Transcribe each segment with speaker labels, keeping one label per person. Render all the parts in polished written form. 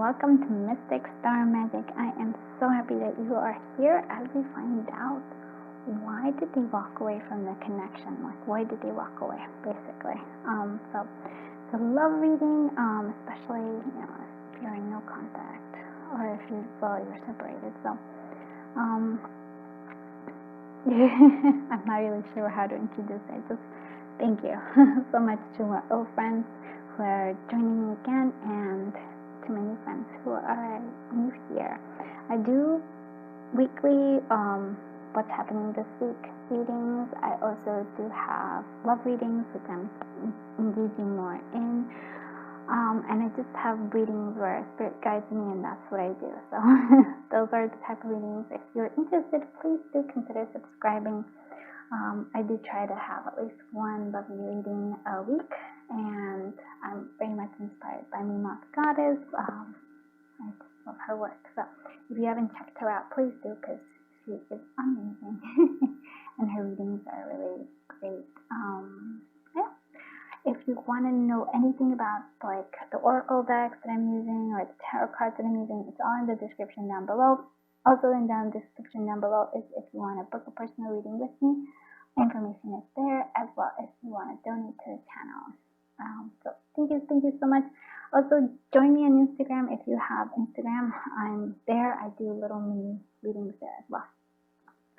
Speaker 1: welcome to Mystic Star Magic. I am so happy that you are here as we find out why did they walk away from the connection, like why did they walk away, basically. So it's a love reading, especially if you're in no contact or if you're separated. So I'm not really sure how to introduce it. Just thank you so much to my old friends who are joining me again, and to many friends who are new here. I do weekly what's happening this week readings. I also do have love readings, which I'm engaging more in, and I just have readings where spirit guides me, and that's what I do. So those are the type of readings. If you're interested, please do consider subscribing. I do try to have at least one lovely reading a week, and I'm very much inspired by Mima the Goddess. I just love her work. So if you haven't checked her out, please do, because she is amazing and her readings are really great. Yeah. If you want to know anything about like the oracle decks that I'm using or the tarot cards that I'm using, it's all in the description down below. Also in the description down below is if you want to book a personal reading with me. Information is there, as well as you want to donate to the channel. So thank you so much. Also join me on Instagram if you have Instagram. I'm there. I do little mini readings there as well.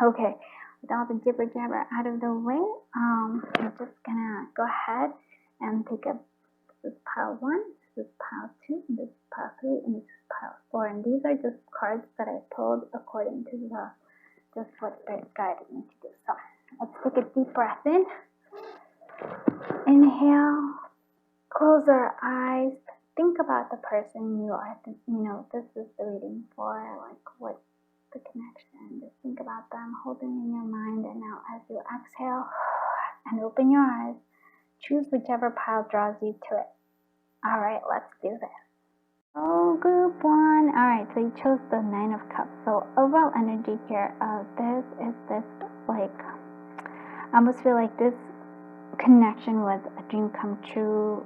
Speaker 1: Okay, with all the jibber jabber out of the way, I'm just gonna go ahead and take up this is pile 1, this is pile 2, and this is pile 3, and this is pile 4. And these are just cards that I pulled according to just what Spirit guided me to do. So let's take a deep breath in. Inhale, close our eyes, think about the person you are, this is the reading for, like what the connection, just think about them, hold them in your mind, and now as you exhale and open your eyes, choose whichever pile draws you to it. Alright, let's do this. Oh, group 1. Alright, so you chose the 9 of Cups. So overall energy here of this is this, like, I almost feel like this connection was a dream come true.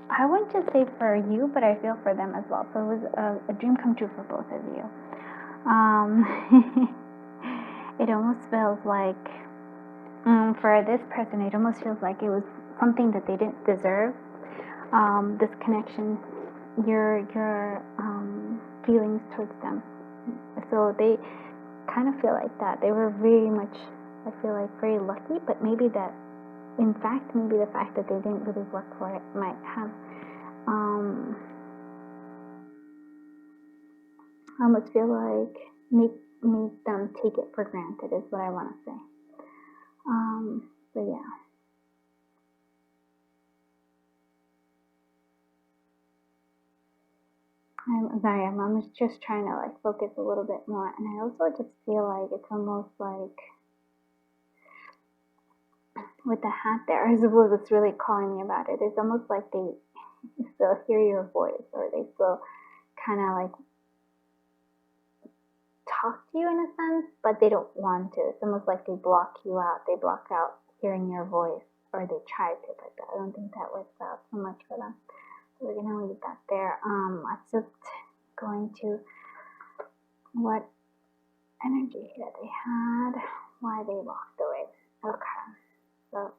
Speaker 1: I wouldn't just say for you, but I feel for them as well. So it was a dream come true for both of you. It almost feels like, for this person, it almost feels like it was something that they didn't deserve. This connection, your feelings towards them. So they kind of feel like that. They were very much, I feel like, very lucky, but maybe the fact that they didn't really work for it might have I almost feel like make them take it for granted is what I want to say. But yeah. I'm sorry, I'm just trying to like focus a little bit more, and I also just feel like it's almost like with the hat there, I suppose it's really calling me about it. It's almost like they still hear your voice, or they still kind of like talk to you in a sense, but they don't want to. It's almost like they block you out. They block out hearing your voice, or they try to, but I don't think that works out so much for them. So we're gonna leave that there. Let's just go into what energy here they had, why they walked away. Okay. So,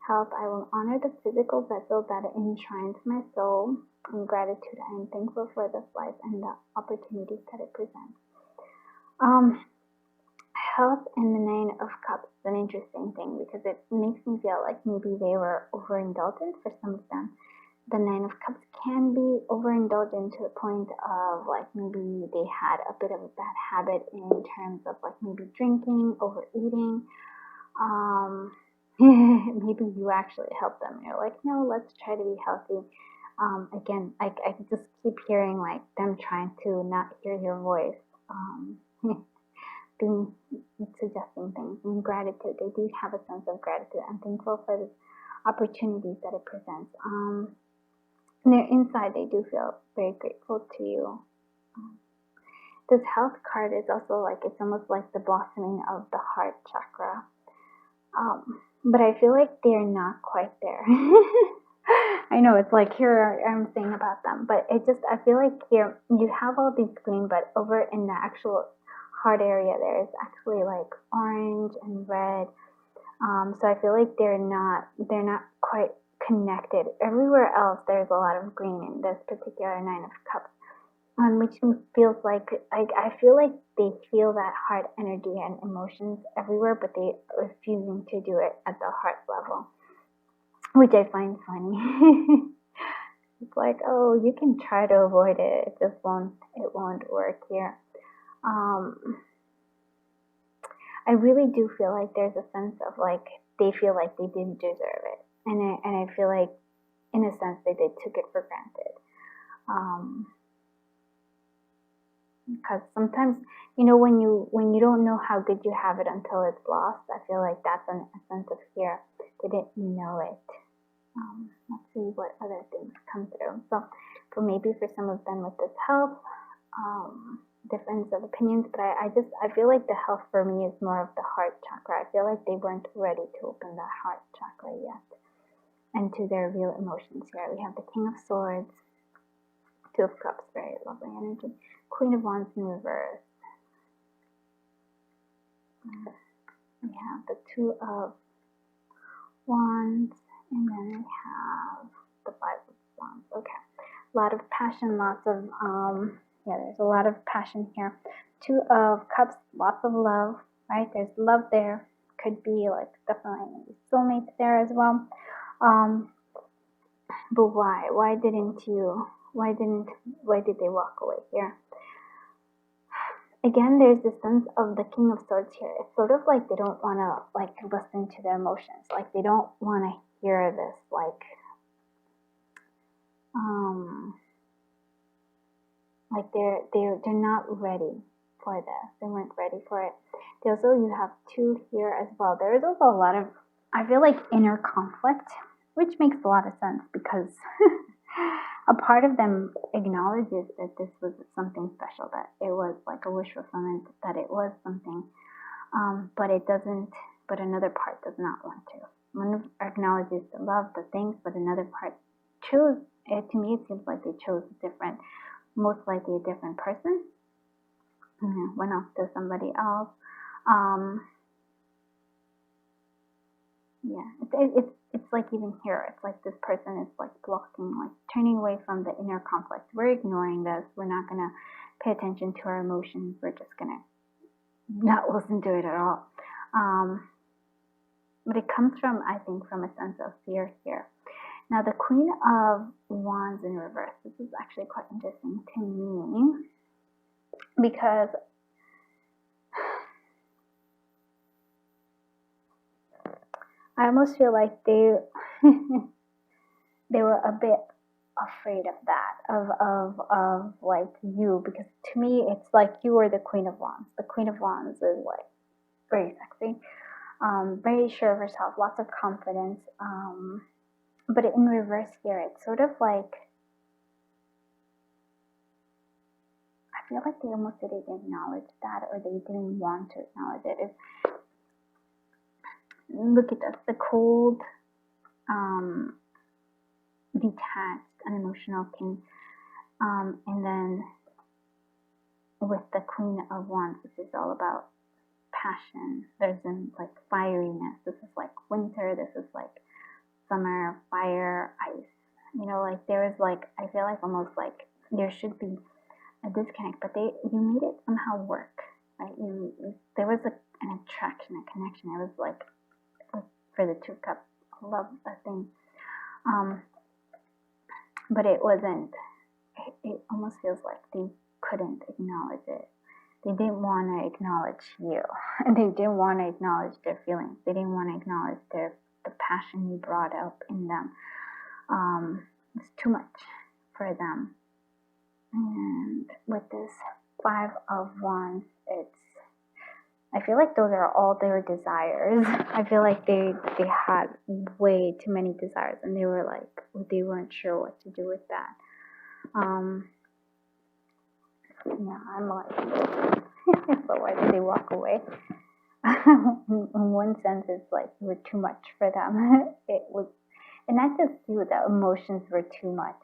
Speaker 1: health, I will honor the physical vessel that enshrines my soul. In gratitude, I am thankful for this life and the opportunities that it presents. Health and the 9 of Cups is an interesting thing because it makes me feel like maybe they were overindulgent for some of them. The 9 of Cups can be overindulgent to the point of like maybe they had a bit of a bad habit in terms of like maybe drinking, overeating. Maybe you actually help them. You're like, no, let's try to be healthy. Again, I just keep hearing like them trying to not hear your voice, being suggesting things. And gratitude, they do have a sense of gratitude. I'm thankful for the opportunities that it presents. And they're inside, they do feel very grateful to you. This health card is also like, it's almost like the blossoming of the heart chakra. But I feel like they're not quite there. I know it's like here I'm saying about them, but it just, I feel like here you have all these green, but over in the actual heart area there is actually like orange and red. So I feel like they're not quite connected. Everywhere else there's a lot of green in this particular Nine of Cups, which feels like I feel like they feel that heart energy and emotions everywhere, but they are refusing to do it at the heart level, which I find funny. It's like, oh, you can try to avoid it, it just won't work here. I really do feel like there's a sense of like they feel like they didn't deserve it, and I feel like in a sense they took it for granted. Because sometimes, you know, when you don't know how good you have it until it's lost, I feel like that's a sense of fear. They didn't know it. Let's see what other things come through. So maybe for some of them with this health, difference of opinions, but I feel like the health for me is more of the heart chakra. I feel like they weren't ready to open that heart chakra yet and to their real emotions here. We have the King of Swords, Two of Cups, very lovely energy, Queen of Wands in reverse. We have the Two of Wands, and then we have the Five of Wands. Okay, a lot of passion, lots of yeah, there's a lot of passion here. Two of Cups, lots of love, right? There's love there. Could be like definitely soulmates there as well. But why? Why did they walk away here? Again, there's this sense of the King of Swords here. It's sort of like they don't want to like listen to their emotions. Like they don't want to hear this like they're not ready for this. They weren't ready for it. You have two here as well. There is also a lot of, I feel like, inner conflict, which makes a lot of sense because a part of them acknowledges that this was something special, that it was like a wish fulfillment, that it was something, but it doesn't, but another part does not want to. One acknowledges the love, the things, but another part chose, to me it seems like they chose a different, most likely a different person, went off to somebody else. Yeah, it's like even here, it's like this person is like blocking, like turning away from the inner conflict. We're ignoring this. We're not going to pay attention to our emotions. We're just going to not listen to it at all. But it comes from, I think, from a sense of fear here. Now, the Queen of Wands in reverse. This is actually quite interesting to me because I almost feel like they were a bit afraid of that, of like you, because to me it's like you are the Queen of Wands. The Queen of Wands is like very sexy, very sure of herself, lots of confidence. But in reverse here, it's sort of like, I feel like they almost didn't acknowledge that, or they didn't want to acknowledge it. Look at this, the cold, detached, unemotional King, and then with the Queen of Wands, which is all about passion. There's like fieriness. This is like winter. This is like summer, fire, ice. You know, like there is like, I feel like almost like there should be a disconnect, but you made it somehow work, right? There was an attraction, a connection. It was like, for the Two of Cups, I love that thing. But it wasn't, it almost feels like they couldn't acknowledge it. They didn't want to acknowledge you. They didn't want to acknowledge their feelings. They didn't want to acknowledge the passion you brought up in them. It's too much for them. And with this Five of Wands, I feel like those are all their desires. I feel like they had way too many desires, and they weren't sure what to do with that. Yeah, I'm like, so why did they walk away? In one sense, it's like you were too much for them. and not just you, the emotions were too much.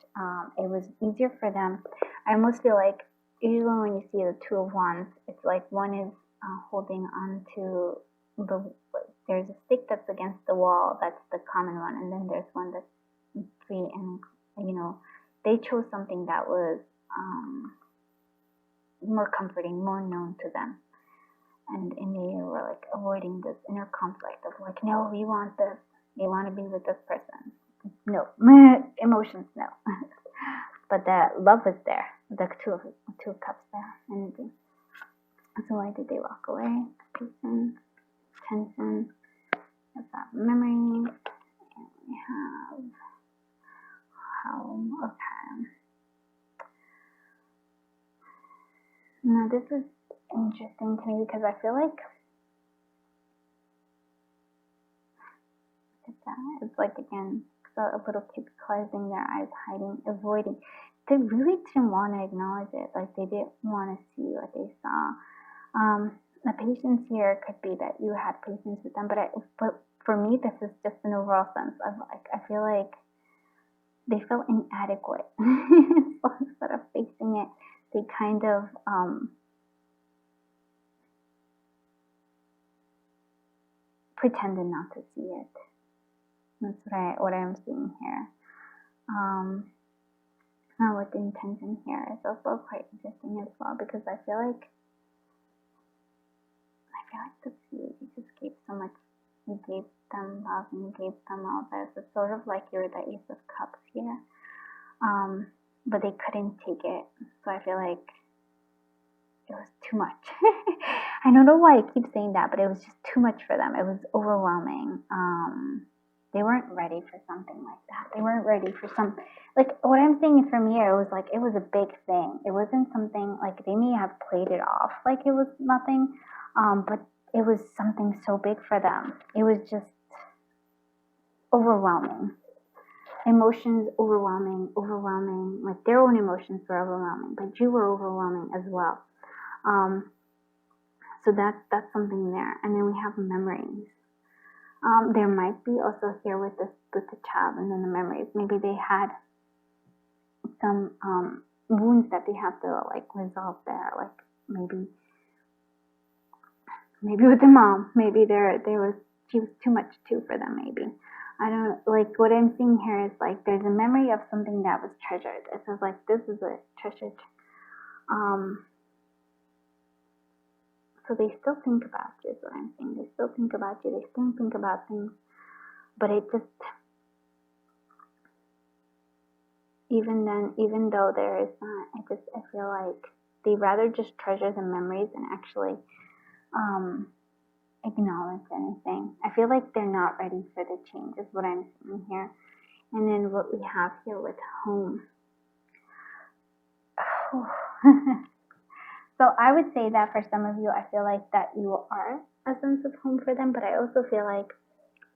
Speaker 1: It was easier for them. I almost feel like usually when you see the Two of Wands, it's like one is holding on to there's a stick that's against the wall, that's the common one, and then there's one that's free, and they chose something that was more comforting, more known to them, and they were like avoiding this inner conflict of like, no, we want this, we want to be with this person, no emotions, no. But the love is there, the two of cups there, energy. So why did they walk away? Patience, tension, that's that memory, and we have home. Okay. Now this is interesting to me because I feel like it's like, again, a little kid closing their eyes, hiding, avoiding. They really didn't want to acknowledge it. Like, they didn't want to see what they saw. The patience here could be that you had patience with them, but for me, this is just an overall sense of like, I feel like they felt inadequate. So instead of facing it, they kind of pretended not to see it. That's what I'm seeing here. Now with the intention here is also quite interesting as well, because I feel like this you just gave so much. You gave them love and you gave them all this. It's sort of like you're the Ace of Cups here. But they couldn't take it. So I feel like it was too much. I don't know why I keep saying that, but it was just too much for them. It was overwhelming. They weren't ready for something like that. They weren't ready for like, what I'm saying for me, it was like, it was a big thing. It wasn't something, like, they may have played it off like it was nothing, but it was something so big for them. It was just overwhelming. Emotions overwhelming, like their own emotions were overwhelming, but you were overwhelming as well. So that's something there. And then we have memories. There might be also here with the child and then the memories. Maybe they had some wounds that they have to like resolve there. Like maybe with the mom, maybe she was too much too for them. Maybe I don't like what I'm seeing here is like there's a memory of something that was treasured. It says like this is a treasured. So they still think about you, is what I'm saying. They still think about you. They still think about things. But it just, even though there is not, I feel like they rather just treasure the memories and actually acknowledge anything. I feel like they're not ready for the change, is what I'm seeing here. And then what we have here with home. So I would say that for some of you, I feel like that you are a sense of home for them, but I also feel like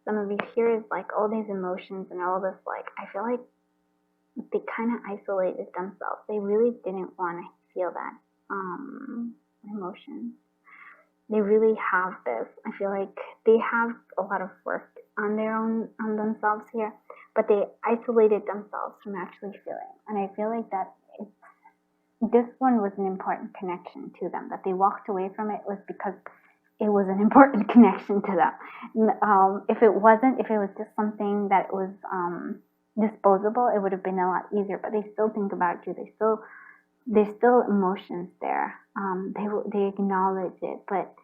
Speaker 1: some of you here is like all these emotions and all this, like, I feel like they kind of isolated themselves. They really didn't want to feel that emotion. They really have this. I feel like they have a lot of work on themselves here, but they isolated themselves from actually feeling. And I feel like that this one was an important connection to them. That they walked away from it was because it was an important connection to them. If it was just something that was disposable, it would have been a lot easier. But they still think about you. There's still emotions there. They acknowledge it, but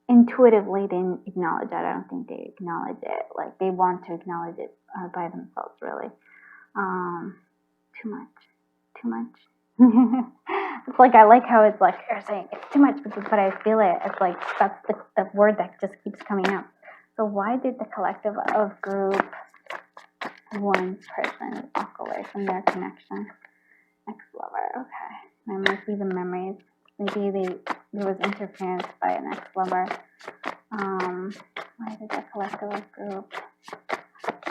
Speaker 1: intuitively they didn't acknowledge it. I don't think they acknowledge it. Like they want to acknowledge it by themselves, really. Too much. It's like, I like how it's like you're saying it's too much, but I feel it. It's like that's the word that just keeps coming up. So why did the collective of group one person walk away from their connection? Ex-lover. Okay. That might be the memories. Maybe there was interference by an ex-lover. Why did the collective of group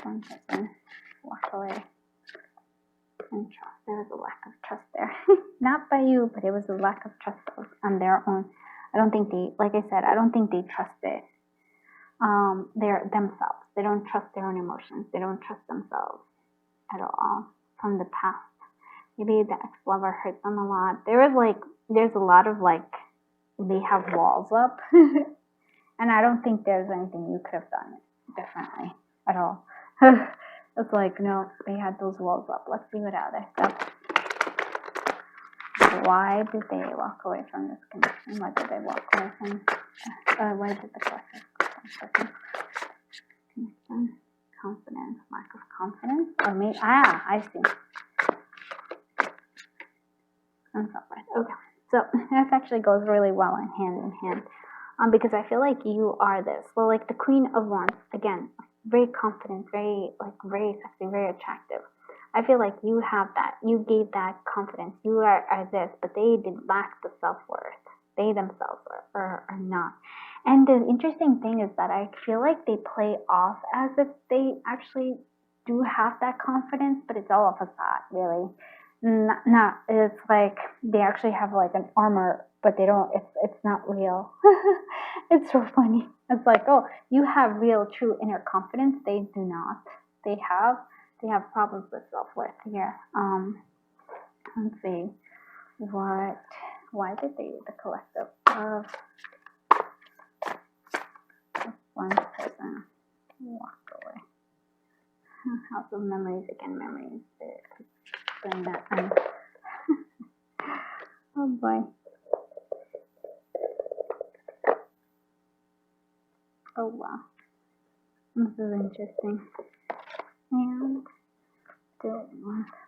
Speaker 1: one person walk away? And trust. There was a lack of trust there. Not by you, but it was a lack of trust on their own. I don't think they trusted themselves. They don't trust their own emotions. They don't trust themselves at all from the past. Maybe the ex-lover hurt them a lot. There's a lot of they have walls up. And I don't think there's anything you could have done differently at all. It's like, no, they had those walls up. Let's see what other stuff. Why did they walk away from this connection? Why did they walk away from, why did the collective connection? Confidence, lack of confidence, or maybe, I see. And so forth. Okay, so this actually goes really well hand in hand. Because I feel like you are this. So like the Queen of Wands, again, very confident, very sexy, very attractive. I feel like you have that. You gave that confidence. You are this, but they did lack the self-worth. They themselves are not. And the interesting thing is that I feel like they play off as if they actually do have that confidence, but it's all a facade, really. Not it's like they actually have like an armor, but they don't, it's not real. It's so funny. It's like, oh, you have real true inner confidence. They do not. They have problems with self-worth here. Let's see, why did the collective of one person walk away? House of Memories, again, memories. Bring that on. Oh boy. Oh wow. This is interesting. And do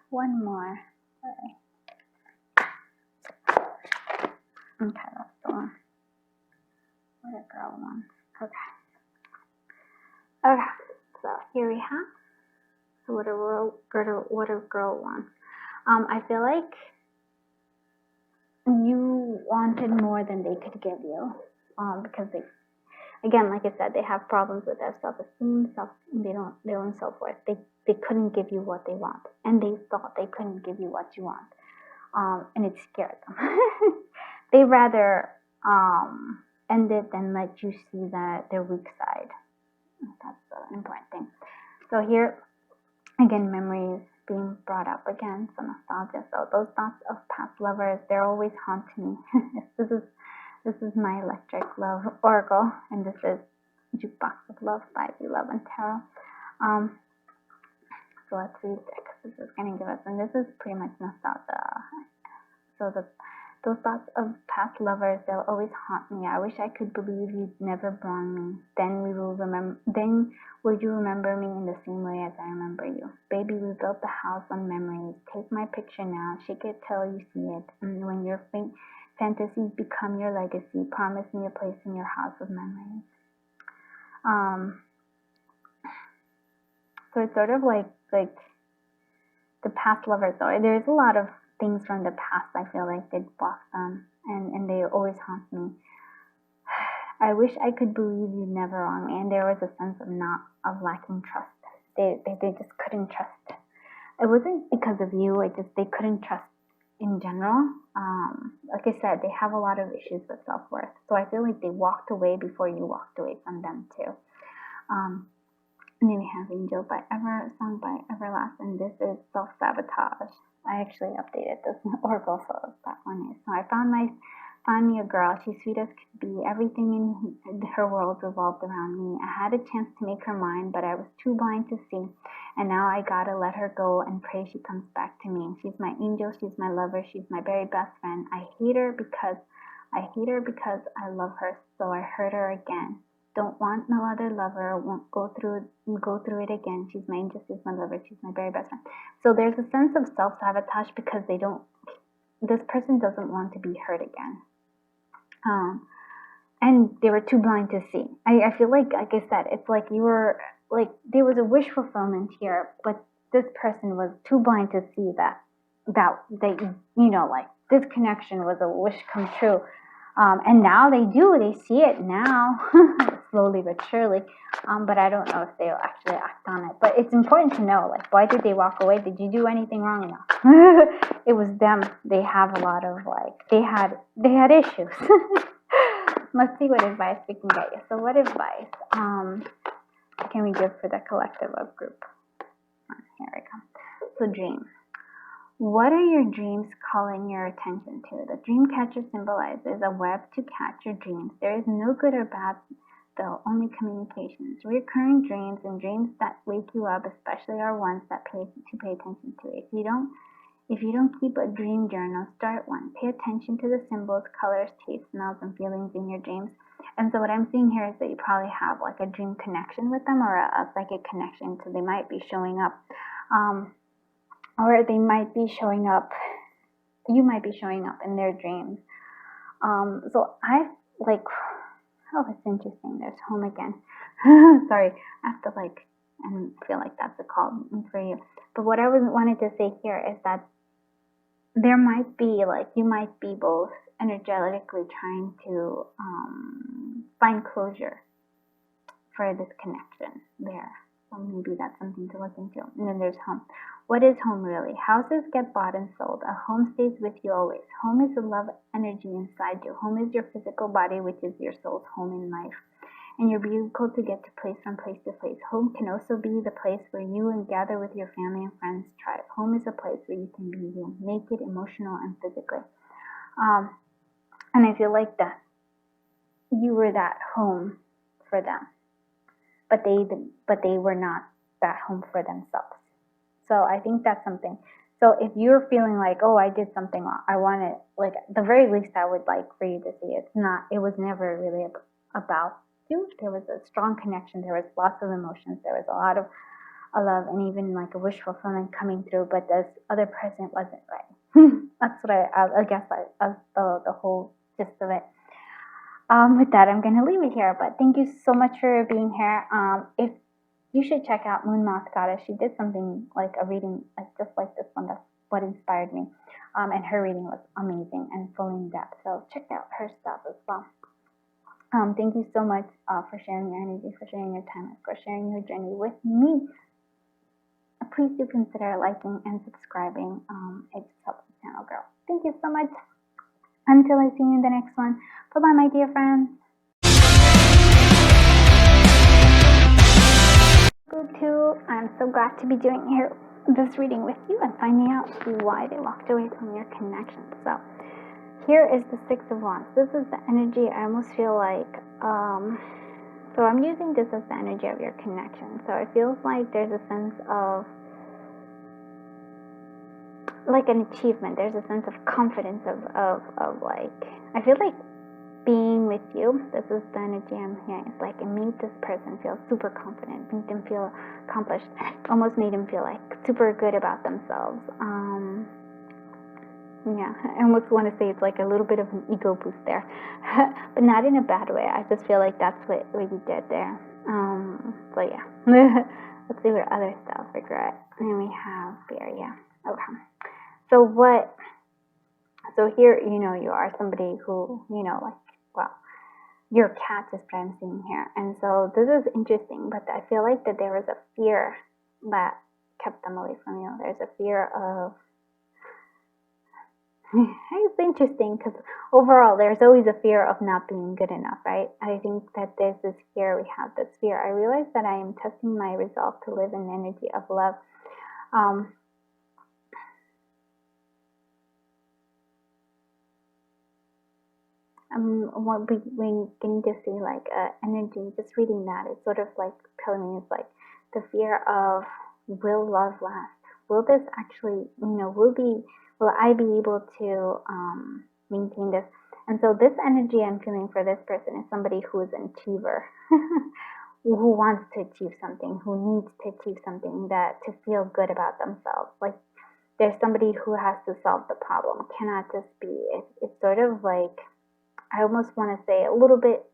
Speaker 1: one more. Okay, that's the one. What a girl wants. Okay. Okay. So here we have. So what a girl wants. I feel like you wanted more than they could give you, because they, again, like I said, they have problems with their self-esteem, their own self-worth. They couldn't give you what they want, and they thought they couldn't give you what you want, and it scared them. They rather end it than let you see their weak side. That's the important thing. So here, again, memories being brought up again, some nostalgia. So those thoughts of past lovers, they're always haunting me. This is my electric love oracle, and this is Jukebox of Love by Beloved Tarot. So let's read it, because this is going to give us, and this is pretty much nostalgia. So those thoughts of past lovers, they'll always haunt me. I wish I could believe you'd never wrong me. Then would you remember me in the same way as I remember you? Baby, we built the house on memories. Take my picture now, shake it till you see it. And when your fantasies become your legacy, promise me a place in your house of memories. So it's sort of like the past lovers, though. There's a lot of things from the past I feel like they'd walk on, and they always haunt me. I wish I could believe you never wrong me, and there was a sense of lacking trust. They just couldn't trust. It wasn't because of you, they couldn't trust in general. Like I said, they have a lot of issues with self-worth, so I feel like they walked away before you walked away from them too. And then we have Angel sung by Everlast, and this is Self-Sabotage. I actually updated this oracle, so that one is. So I found me a girl. She's sweet as could be. Everything in her world revolved around me. I had a chance to make her mine, but I was too blind to see. And now I gotta let her go and pray she comes back to me. She's my angel. She's my lover. She's my very best friend. I hate her because I love her, so I hurt her again. Don't want no other lover, won't go through it again. She's my angel, she's my lover, she's my very best friend. So there's a sense of self-sabotage because this person doesn't want to be hurt again. And they were too blind to see. I feel like I said, it's like you were, like, there was a wish fulfillment here, but this person was too blind to see that this connection was a wish come true. And now they see it now, slowly but surely. But I don't know if they'll actually act on it. But it's important to know, like, why did they walk away? Did you do anything wrong? No. It was them. They have a lot of, they had issues. Let's see what advice we can get you. So what advice? can we give for the collective of group? Here we go. So dreams. What are your dreams calling your attention to? The dream catcher symbolizes a web to catch your dreams. There is no good or bad, though, only communications. Recurring dreams and dreams that wake you up especially are ones that pay attention to. If you don't keep a dream journal, start one. Pay attention to the symbols, colors, tastes, smells, and feelings in your dreams. And so what I'm seeing here is that you probably have like a dream connection with them, or a psychic connection. So they might be showing up. Or they might be showing up, you might be showing up in their dreams. So I like, oh, it's interesting. There's home again. Sorry, I have to like, and feel like that's a call for you. But what I wanted to say here is that there might be like, you might be both energetically trying to find closure for this connection there. So maybe that's something to look into. And then there's home. What is home really? Houses get bought and sold. A home stays with you always. Home is the love energy inside you. Home is your physical body, which is your soul's home in life. And your vehicle to get to place from place to place. Home can also be the place where you and gather with your family and friends thrive. Home is a place where you can be you, naked, emotional, and physically. And I feel like that you were that home for them. But they were not that home for themselves. So I think that's something. So if you're feeling like, oh, I did something wrong, I want it, like, the very least I would like for you to see it was never really about you. There was a strong connection. There was lots of emotions. There was a lot of love and even like a wish fulfillment coming through, but this other person wasn't right. That's what I guess the whole gist of it. With that, I'm going to leave it here, but thank you so much for being here. If you should check out Moon Moth Goddess. She did something like a reading, like just like this one. That's what inspired me. And her reading was amazing and full in depth. So check out her stuff as well. Thank you so much for sharing your energy, for sharing your time, and for sharing your journey with me. Please do consider liking and subscribing. It just helps the channel grow. Thank you so much. Until I see you in the next one. Bye-bye, my dear friends. Group 2, I'm so glad to be doing this reading with you and finding out why they walked away from your connection. So here is the Six of Wands. This is the energy. I almost feel like, so I'm using this as the energy of your connection. So it feels like there's a sense of like an achievement. There's a sense of confidence of like, I feel like being with you, this is the energy I'm hearing. It's like it made this person feel super confident, made them feel accomplished, almost made them feel like super good about themselves. Yeah, I almost want to say it's like a little bit of an ego boost there, but not in a bad way. I just feel like that's what you did there. So yeah, let's see what other stuff. Regret, and we have fear. Yeah, okay. So here, you are somebody who, like, well, your cat is what I'm seeing here. And so this is interesting, but I feel like that there was a fear that kept them away from you. There's a fear of, it's interesting because overall there's always a fear of not being good enough, right? I think that there's this fear, we have this fear. I realize that I am testing my resolve to live in the energy of love. What we getting to see like energy, just reading that, it's sort of like telling me it's like the fear of, will love last? Will this actually, will I be able to maintain this? And so this energy I'm feeling for this person is somebody who is an achiever, who wants to achieve something, who needs to achieve something, that to feel good about themselves. Like there's somebody who has to solve the problem, cannot just be, it's sort of like, I almost want to say a little bit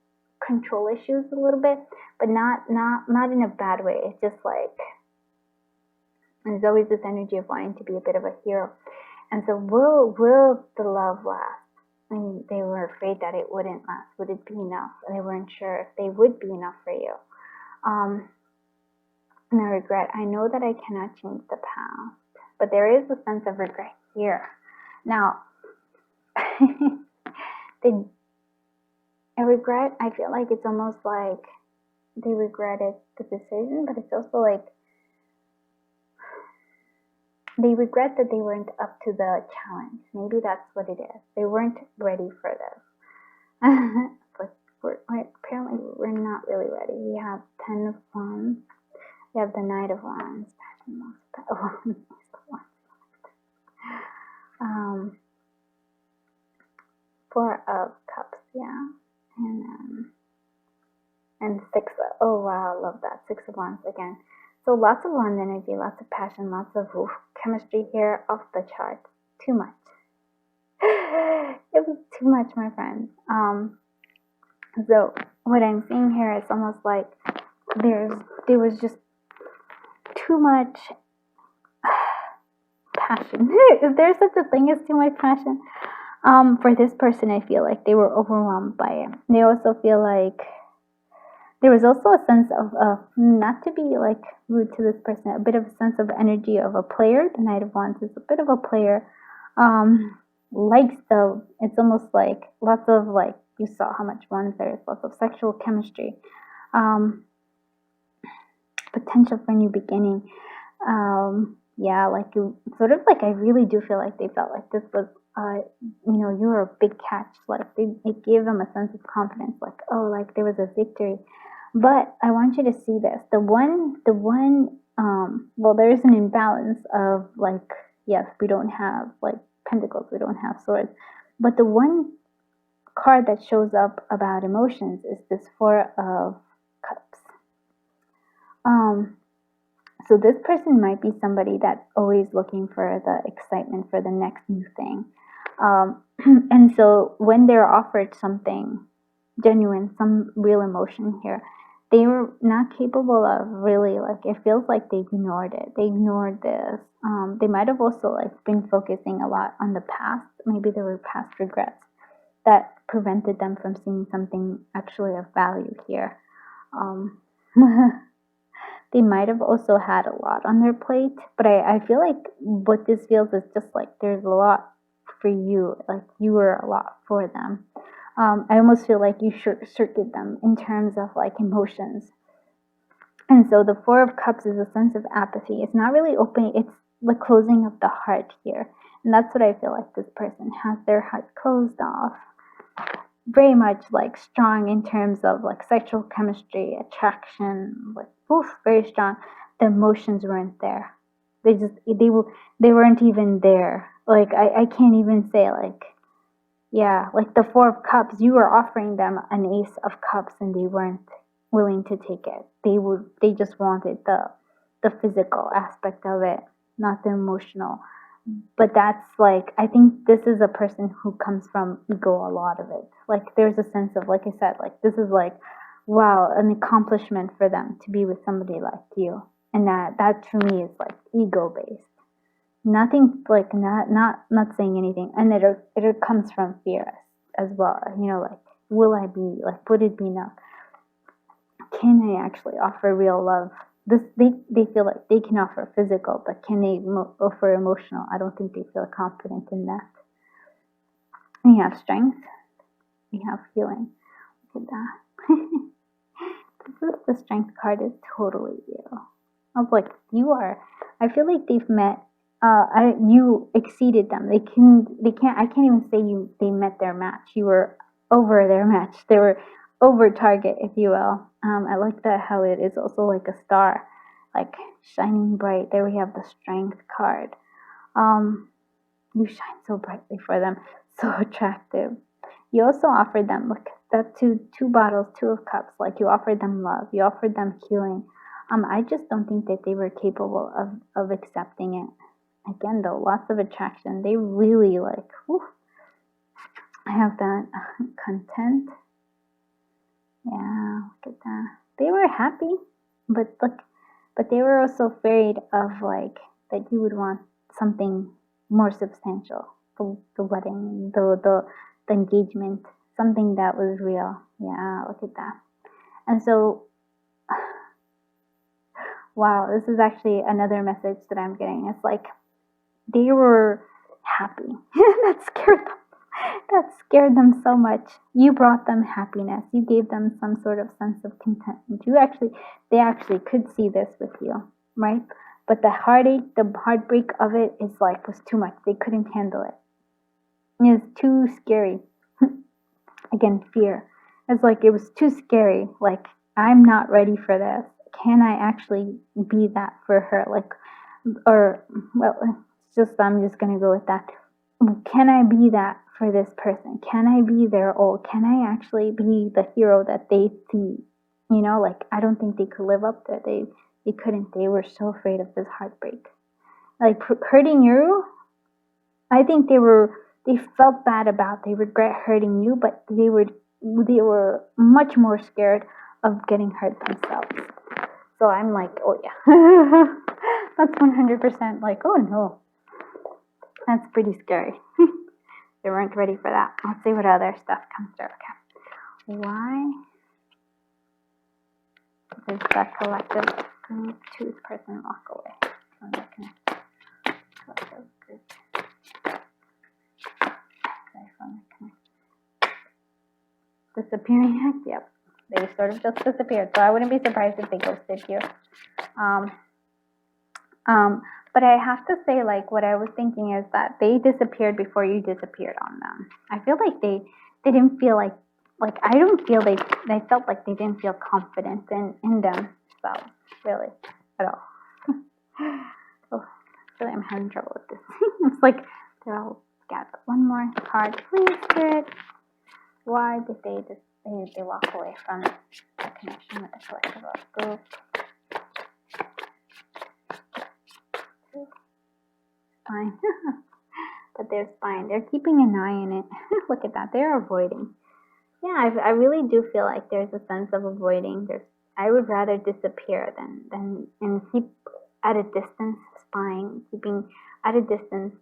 Speaker 1: control issues a little bit, but not in a bad way. It's just like, there's always this energy of wanting to be a bit of a hero. And so will the love last? I mean, they were afraid that it wouldn't last. Would it be enough? And they weren't sure if they would be enough for you. And I regret. I know that I cannot change the past, but there is a sense of regret here. Now, I regret, I feel like it's almost like they regretted the decision, but it's also like they regret that they weren't up to the challenge. Maybe that's what it is. They weren't ready for this. But apparently we're not really ready. We have 10 of Wands. We have the Knight of Wands. Four of Cups, yeah. And Six of, oh wow, I love that. Six of Wands again. So lots of wand energy, lots of passion, lots of chemistry here, off the chart. Too much. It was too much, my friends. So what I'm seeing here is almost like there was just too much passion. Is there such a thing as too much passion? For this person, I feel like they were overwhelmed by it. They also feel like there was also a sense of, not to be like rude to this person, a bit of a sense of energy of a player. The Knight of Wands is a bit of a player. It's almost like lots of like, you saw how much wands there is, lots of sexual chemistry. Potential for new beginning. Yeah, like sort of like I really do feel like they felt like this was, you were a big catch. Like it gave them a sense of confidence, like, oh, like there was a victory. But I want you to see this. Well, there is an imbalance of like, yes, we don't have like pentacles, we don't have swords. But the one card that shows up about emotions is this Four of Cups. So this person might be somebody that's always looking for the excitement for the next new thing. And so when they're offered something genuine, some real emotion here, they were not capable of really, like, it feels like they ignored it. They ignored this. They might have also like been focusing a lot on the past. Maybe there were past regrets that prevented them from seeing something actually of value here. They might have also had a lot on their plate, but I feel like what this feels is just like there's a lot for you, like you were a lot for them. I almost feel like you short-circuited them in terms of like emotions. And so the Four of Cups is a sense of apathy. It's not really open, it's the closing of the heart here. And that's what I feel like this person has their heart closed off. Very much like strong in terms of like sexual chemistry, attraction, like very strong. The emotions weren't there. They weren't even there. Like I can't even say like, yeah, like the Four of Cups, you were offering them an Ace of Cups and they weren't willing to take it. They just wanted the physical aspect of it, not the emotional. But that's like, I think this is a person who comes from ego, a lot of it. Like there's a sense of, like I said, like this is like, wow, an accomplishment for them to be with somebody like you. And that to me is like ego based. Nothing like not saying anything. And it comes from fear as well. Like, will I be, like, would it be enough? Can I actually offer real love? They feel like they can offer physical, but can they offer emotional? I don't think they feel confident in that. We have strength. We have healing. Look at that. The strength card is totally you. I was like, you are. I feel like they've met. You exceeded them. They can't. I can't even say they met their match. You were over their match. They were over target, if you will. I like that how it is also like a star, like shining bright. There we have the strength card. You shine so brightly for them, so attractive. You also offered them, look, that two bottles, Two of Cups, like you offered them love, you offered them healing. I just don't think that they were capable of accepting it. Again, though, lots of attraction. They really like, whew. I have that content. Yeah, look at that. They were happy, but they were also afraid of like that you would want something more substantial. The wedding, the engagement, something that was real. Yeah, look at that. And so, wow, this is actually another message that I'm getting. It's like they were happy. That scared them. that scared them so much. You brought them happiness. You gave them some sort of sense of contentment. They actually could see this with you, right? But the heartache, the heartbreak of it was too much. They couldn't handle it. It was too scary. Again, fear. It's like it was too scary. Like, I'm not ready for this. Can I actually be that for her? I'm just gonna go with that. Can I be that for this person? Can I be their all? Can I actually be the hero that they see? I don't think they could live up there. They couldn't. They were so afraid of this heartbreak. Like, hurting you, I think they felt bad about, they regret hurting you, but they were much more scared of getting hurt themselves. So I'm like, oh yeah, that's 100% like, oh no, that's pretty scary. They weren't ready for that. Let's see what other stuff comes through. Okay. Why does that collective group choose person walk away from the collective group? Disappearing act? Yep. They sort of just disappeared. So I wouldn't be surprised if they ghosted you. But I have to say, like, what I was thinking is that they disappeared before you disappeared on them. I feel like they didn't feel like I don't feel they felt like they didn't feel confident in themselves, really, at all. Oh, really, I'm having trouble with this. It's like they're all scattered. One more card, please, Spirit. Why did they walk away from the connection with the collective group? Spine. But they're spine. They're keeping an eye on it. Look at that. They're avoiding. Yeah, I really do feel like there's a sense of avoiding. I would rather disappear than and keep at a distance, spying, keeping at a distance,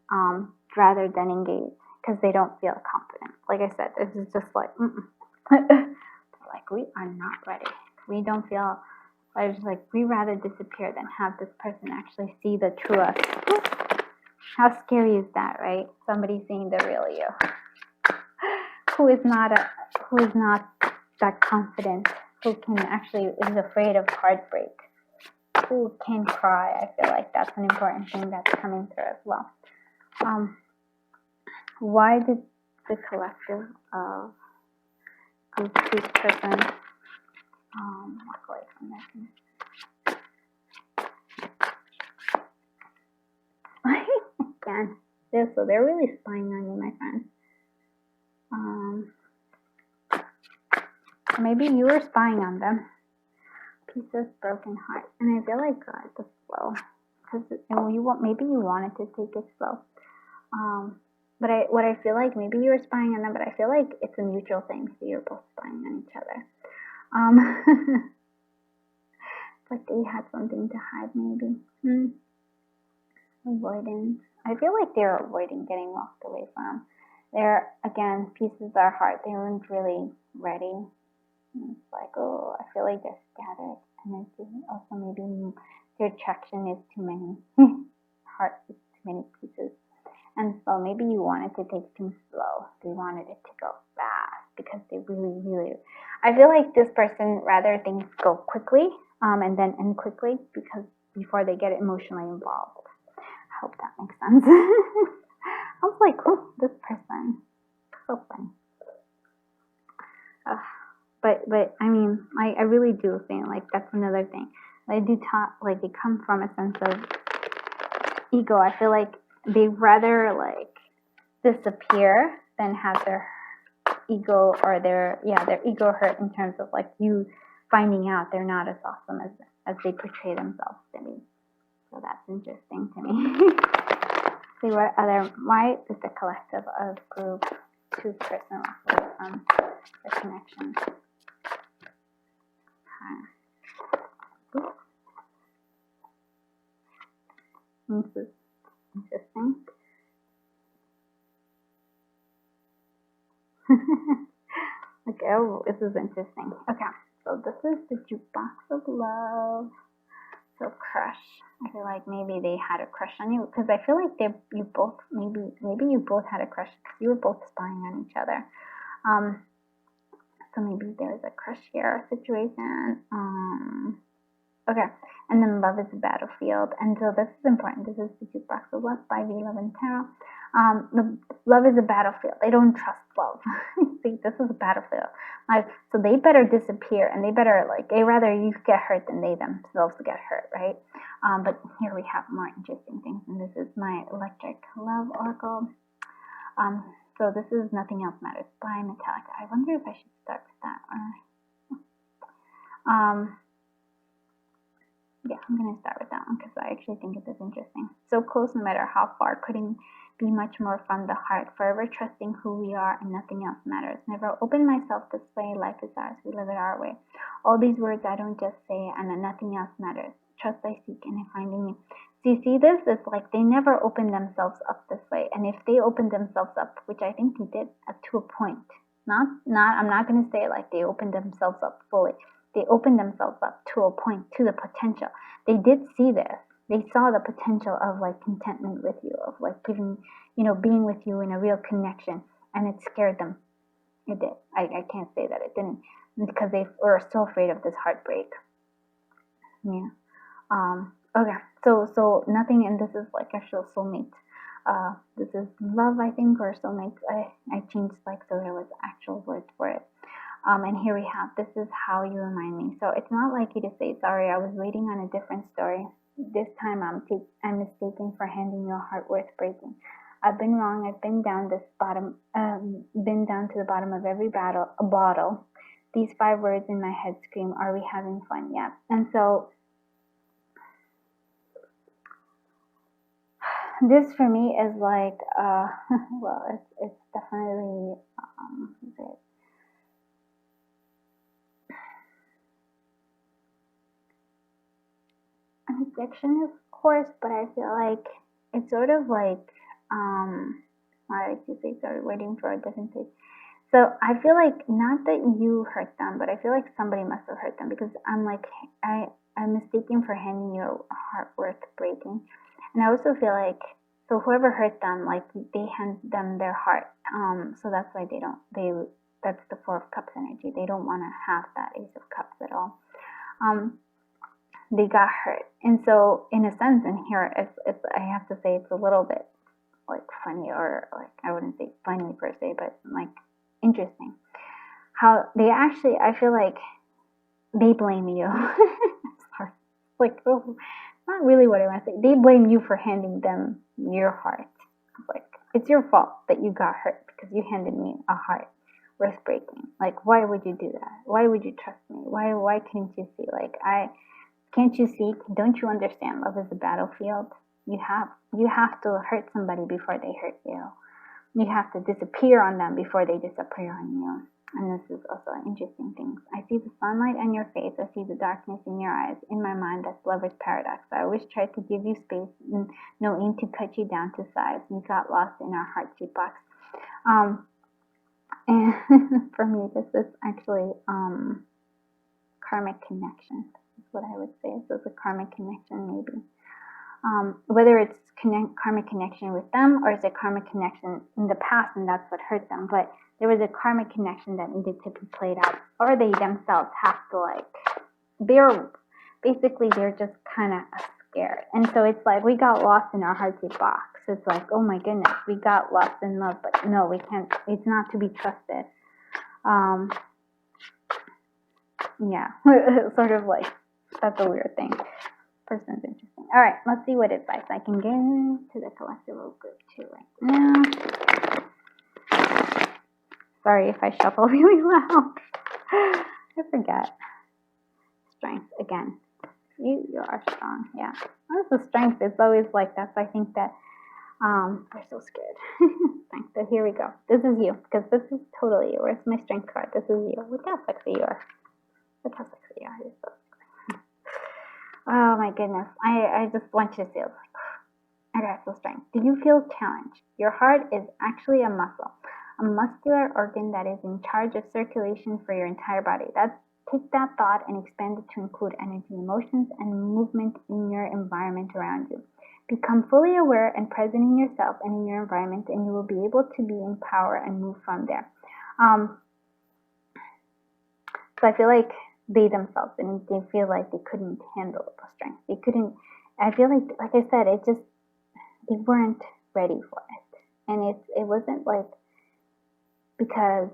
Speaker 1: rather than engage, because they don't feel confident. Like I said, this is just like, like, we are not ready. We don't feel. I was like, we rather disappear than have this person actually see the true us. How scary is that, right? Somebody seeing the real you, who is not that confident, who can actually is afraid of heartbreak, who can cry. I feel like that's an important thing that's coming through as well. Why did the collective of group choose person walk away from that? Again, so they're really spying on you, my friends. Maybe you were spying on them. Pieces, broken heart, and I feel like the flow, because maybe you wanted to take it slow. But I feel like maybe you were spying on them, but I feel like it's a mutual thing. So you're both spying on each other. But they had something to hide, maybe. Avoidance. I feel like they're avoiding getting walked away from. They're, again, pieces are hard. They weren't really ready. And it's like, oh, I feel like they're scattered energy. Also, maybe their attraction is too many. Heart is too many pieces. And so maybe you wanted to take things slow. They wanted it to go fast because they really, really. I feel like this person rather things go quickly and then end quickly because before they get emotionally involved. I hope that makes sense. I was like, oh, this person, so funny. But I mean, I really do think like that's another thing. I do talk like it comes from a sense of ego. I feel like they rather like disappear than have their ego or their ego hurt in terms of like you finding out they're not as awesome as they portray themselves to be. So that's interesting to me. See why is the collective of group choose person away from the connection? This is interesting. Okay, oh, this is interesting. Okay, so this is the jukebox of love. So crush. I feel like maybe they had a crush on you, because I feel like you both, maybe you both had a crush. You were both spying on each other. So maybe there's a crush here situation. Okay, and then love is a battlefield, and so this is important. This is the jukebox of love by Love and Tarot. Love is a battlefield. They don't trust love. See, this is a battlefield. Like, so they better disappear, and they better, like, they rather you get hurt than they themselves get hurt, right? But here we have more interesting things, and this is my electric love oracle. So this is Nothing Else Matters by Metallica. I wonder if I should start with that, or yeah, I'm going to start with that one because I actually think it is interesting. So close no matter how far, couldn't be much more from the heart, forever trusting who we are and nothing else matters. Never open myself this way, life is ours, we live it our way. All these words I don't just say, and nothing else matters. Trust I seek and I find in you. So you see this? It's like they never opened themselves up this way. And if they opened themselves up, which I think they did to a point, I'm not going to say like they opened themselves up fully. They opened themselves up to a point, to the potential. They did see this. They saw the potential of like contentment with you, of like giving, being with you in a real connection, and it scared them. It did. I can't say that it didn't, because they were so afraid of this heartbreak. Yeah. Okay. So nothing, and this is like actual soulmate. This is love, I think, or soulmates. I changed like so there was actual words for it. And here we have, this is how you remind me. So it's not like you to say, sorry, I was waiting on a different story. This time I'm mistaken for handing you a heart worth breaking. I've been wrong. I've been down to the bottom of every bottle. These 5 words in my head scream, are we having fun yet? And so this for me is like, well, it's definitely, an addiction, of course, but I feel like it's sort of like, I like to say, sorry, waiting for a different thing. So I feel like, not that you hurt them, but I feel like somebody must have hurt them, because I'm like, I'm mistaken for handing you a heart worth breaking. And I also feel like, so whoever hurt them, like they hand them their heart. So that's why that's the 4 of Cups energy. They don't want to have that Ace of Cups at all. They got hurt. And so in a sense, in here, it's I have to say it's a little bit like funny, or like, I wouldn't say funny per se, but like interesting. How they actually, I feel like they blame you. Sorry. Like, oh, not really what I want to say. They blame you for handing them your heart. Like, it's your fault that you got hurt because you handed me a heart worth breaking. Like, why would you do that? Why would you trust me? Why couldn't you see? Like, can't you see? Don't you understand? Love is a battlefield. You have to hurt somebody before they hurt you. You have to disappear on them before they disappear on you. And this is also an interesting thing. I see the sunlight on your face. I see the darkness in your eyes. In my mind, that's lover's paradox. I always tried to give you space, no aim to cut you down to size. You got lost in our heart jukebox. And for me, this is actually karmic connection. That's what I would say. So it's a karmic connection, maybe. Whether it's karmic connection with them, or it's a karmic connection in the past, and that's what hurt them. But there was a karmic connection that needed to be played out, or they themselves have to, like, they're just kind of scared. And so it's like, we got lost in our heartbeat box. It's like, oh my goodness, we got lost in love, but no, we can't, it's not to be trusted. Yeah, sort of like, that's a weird thing. Person's interesting. All right, let's see what advice I can get into the collective group too right now. Sorry if I shuffle really loud. I forget. Strength again. You are strong. Yeah, that's the strength. It's always like that's. I think that they're so scared. Strength. But here we go. This is you, because this is totally you. Where's my strength card? This is you. Look how sexy you are. Look how sexy you are. You're so sexy. Oh my goodness. I just want you to feel like, I got full strength. Do you feel challenged? Your heart is actually a muscle, a muscular organ that is in charge of circulation for your entire body. That's Take that thought and expand it to include energy, emotions, and movement in your environment around you. Become fully aware and present in yourself and in your environment, and you will be able to be in power and move from there. So I feel like they themselves, and they feel like they couldn't handle the strength. They couldn't, I feel like I said, they weren't ready for it. And it wasn't like, because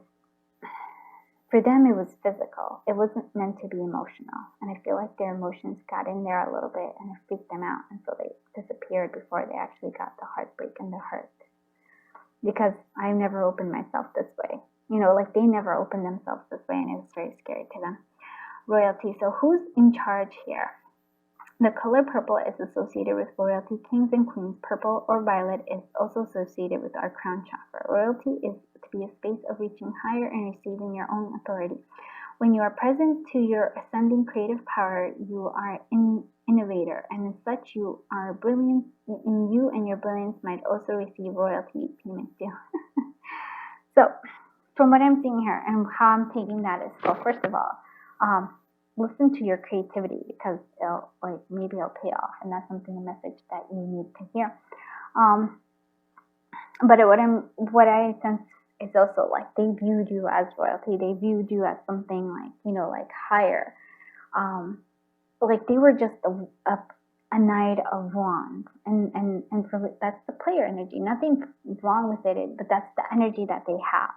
Speaker 1: for them it was physical. It wasn't meant to be emotional. And I feel like their emotions got in there a little bit and it freaked them out. And so they disappeared before they actually got the heartbreak and the hurt. Because I never opened myself this way. Like they never opened themselves this way, and it was very scary to them. Royalty. So who's in charge here? The color purple is associated with royalty, kings and queens. Purple or violet is also associated with our crown chakra. Royalty is to be a space of reaching higher and receiving your own authority. When you are present to your ascending creative power, you are an innovator, and as such, you are brilliant. In you and your brilliance might also receive royalty payments too. So, from what I'm seeing here and how I'm taking that is, well, first of all, listen to your creativity, because maybe it'll pay off, and that's a message that you need to hear. But what I sense is also like they viewed you as royalty. They viewed you as something like higher. Like they were just a knight of wands, and so that's the player energy. Nothing wrong with it, but that's the energy that they have,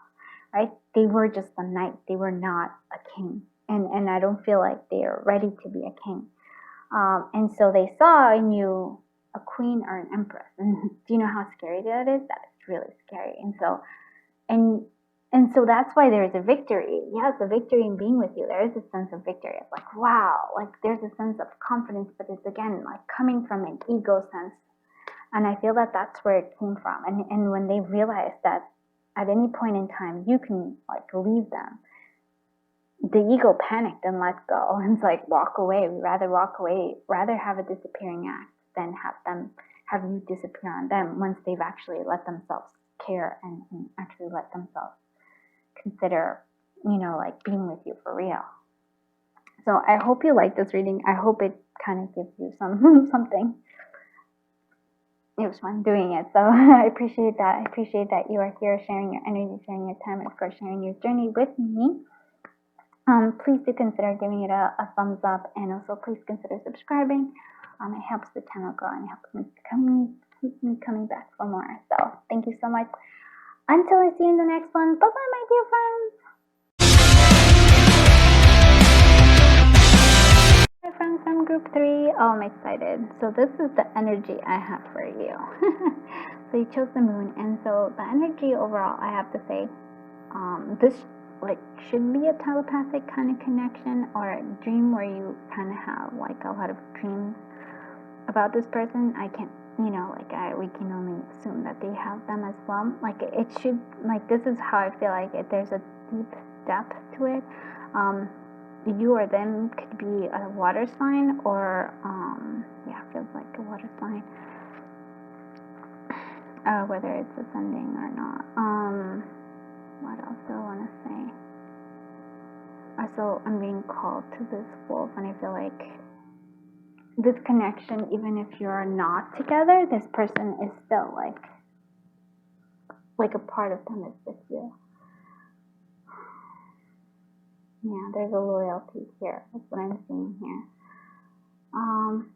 Speaker 1: right? They were just a knight. They were not a king. And I don't feel like they are ready to be a king. And so they saw in you a queen or an empress. And do you know how scary that is? That is really scary. And so that's why there is a victory. Yes, a victory in being with you. There is a sense of victory. It's like, wow, like there's a sense of confidence, but it's again like coming from an ego sense. And I feel that that's where it came from. And when they realized that at any point in time you can like leave them, the ego panicked and let go. And it's like, walk away. We'd rather walk away, rather have a disappearing act than have you disappear on them once they've actually let themselves care and actually let themselves consider, like being with you for real. So I hope you like this reading. I hope it kind of gives you something. It was fun doing it. So I appreciate that. I appreciate that you are here sharing your energy, sharing your time, and of course sharing your journey with me. Please do consider giving it a thumbs up, and also please consider subscribing. It helps the channel grow and helps me keep me coming back for more. So thank you so much. Until I see you in the next one. Bye bye, my dear friends. Hi friends from group 3. Oh, I'm excited. So this is the energy I have for you. So you chose the moon, and so the energy overall, I have to say, this should be a telepathic kind of connection, or a dream where you kind of have like a lot of dreams about this person. I can't, we can only assume that they have them as well. Like it should, like this is how I feel like it. There's a deep depth to it. You or them could be a water sign, or it feels like a water sign. Whether it's ascending or not. What else do I want to say? Also, I'm being called to this wolf, and I feel like this connection, even if you're not together, this person is still like a part of them is with you. Yeah, there's a loyalty here. That's what I'm seeing here.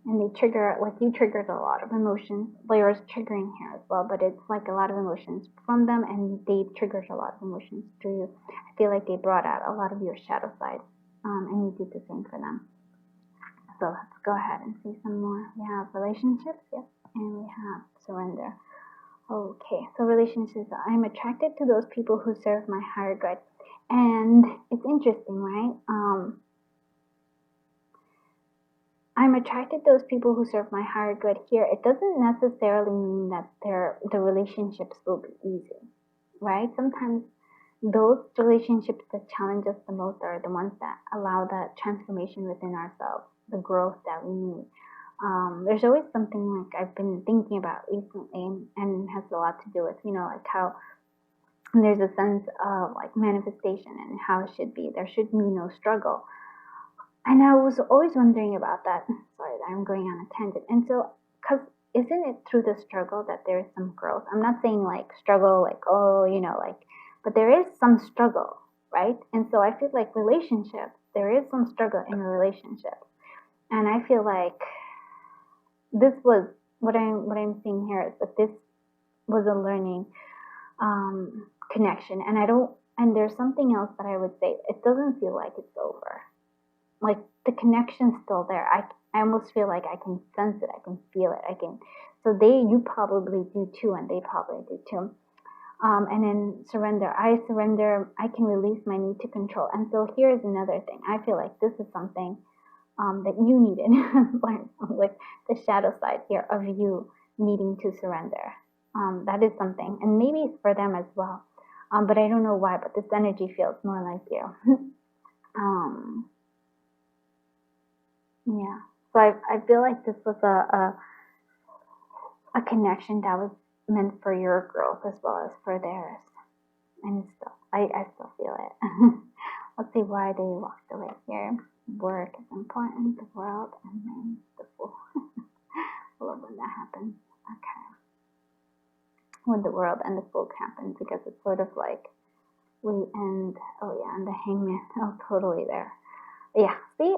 Speaker 1: And they trigger, like you triggered a lot of emotions. Yours triggering here as well, but it's like a lot of emotions from them, and they triggered a lot of emotions through you. I feel like they brought out a lot of your shadow side, and you did the same for them. So let's go ahead and see some more. We have relationships, yes, and we have surrender. Okay, so relationships. I'm attracted to those people who serve my higher good. And it's interesting, right? I'm attracted to those people who serve my higher good here. It doesn't necessarily mean that the relationships will be easy, right? Sometimes those relationships that challenge us the most are the ones that allow that transformation within ourselves, the growth that we need. There's always something like I've been thinking about recently, and it has a lot to do with, like how there's a sense of like manifestation and how it should be. There should be no struggle. And I was always wondering about that. Sorry, I'm going on a tangent. And so, because isn't it through the struggle that there is some growth? I'm not saying like struggle, like, oh, like, but there is some struggle, right? And so I feel like relationships, there is some struggle in a relationship. And I feel like this was what I'm seeing here is that this was a learning connection. And there's something else that I would say. It doesn't feel like it's over. Like the connection's still there. I almost feel like I can sense it. I can feel it. So you probably do too, and they probably do too. And then surrender. I surrender. I can release my need to control. And so here's another thing. I feel like this is something that you needed, like the shadow side here of you needing to surrender. That is something, and maybe it's for them as well. But I don't know why. But this energy feels more like you. Yeah. So I feel like this was a connection that was meant for your growth as well as for theirs. And still, I still feel it. Let's see why they walked away here. Work is important, the world, and then the Fool. I love when that happens. Okay. When the world and the Fool happens, because it's sort of like we end, and the Hangman, totally there. Yeah, see,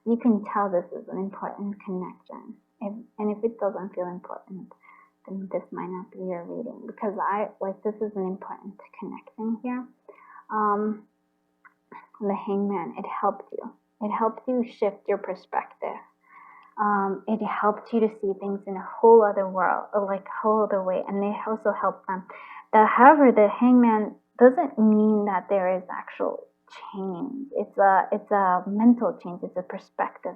Speaker 1: you can tell this is an important connection. And if it doesn't feel important, then this might not be your reading, because this is an important connection here. The Hangman, it helped you. It helped you shift your perspective. It helped you to see things in a whole other world, like a whole other way, and it also helped them. However, the Hangman doesn't mean that there is actual change. It's a mental change. It's a perspective.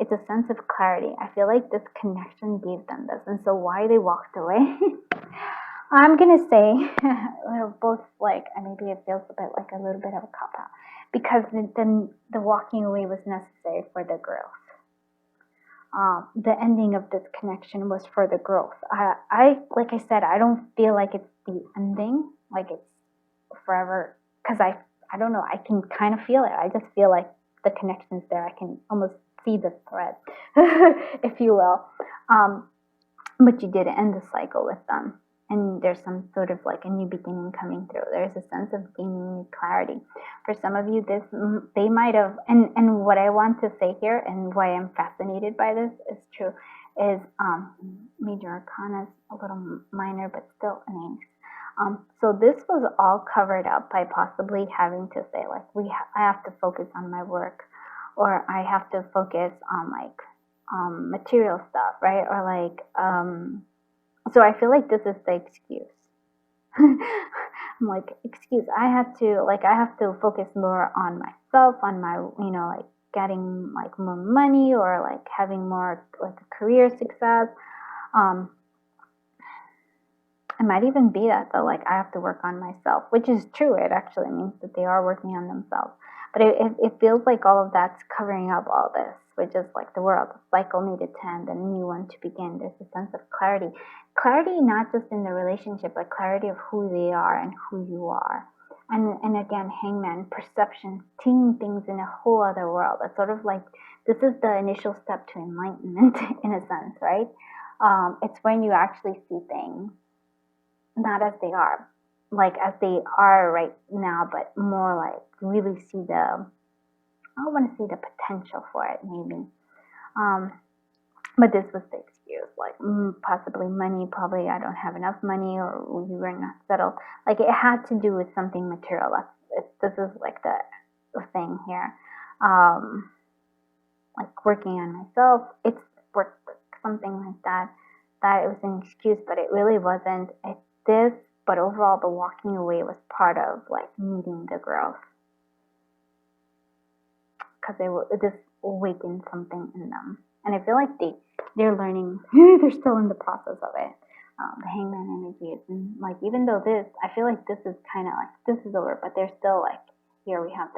Speaker 1: It's a sense of clarity. I feel like this connection gave them this, and so why they walked away. I'm gonna say both, and maybe it feels a bit like a little bit of a cop out, because the walking away was necessary for the growth. The ending of this connection was for the growth. Like I said, I don't feel like it's the ending, like it's forever, because I don't know, I can kind of feel it. I just feel like the connection's there. I can almost see the thread, if you will. But you did end the cycle with them, and there's some sort of like a new beginning coming through. There's a sense of gaining clarity. For some of you, they might have, and what I want to say here, and why I'm fascinated by this is true, is Major Arcana is a little minor, but still an ace. So this was all covered up by possibly having to say, like, I have to focus on my work, or I have to focus on material stuff, right? Or so I feel like this is the excuse. I'm like, excuse, I have to focus more on myself, on my, getting more money, or having more career success. It might even be that though, I have to work on myself, which is true. It actually means that they are working on themselves. But it feels like all of that's covering up all this, which is the world. The cycle needed to end, a new one to begin. There's a sense of clarity. Clarity not just in the relationship, but clarity of who they are and who you are. And again, Hangman, perception, seeing things in a whole other world. It's sort of this is the initial step to enlightenment, in a sense, right? It's when you actually see things not as they are, as they are right now, but more really see I want to see the potential for it, maybe. But this was the excuse, possibly money, probably I don't have enough money, or you were not settled. It had to do with something material. This is the thing here. Working on myself, it's work, something like that. That it was an excuse, but it really wasn't. But overall, the walking away was part of meeting the growth, because this awakened something in them, and I feel like they're learning. They're still in the process of it. The Hangman energy is even though I feel like this is kind of this is over, but they're still here. We have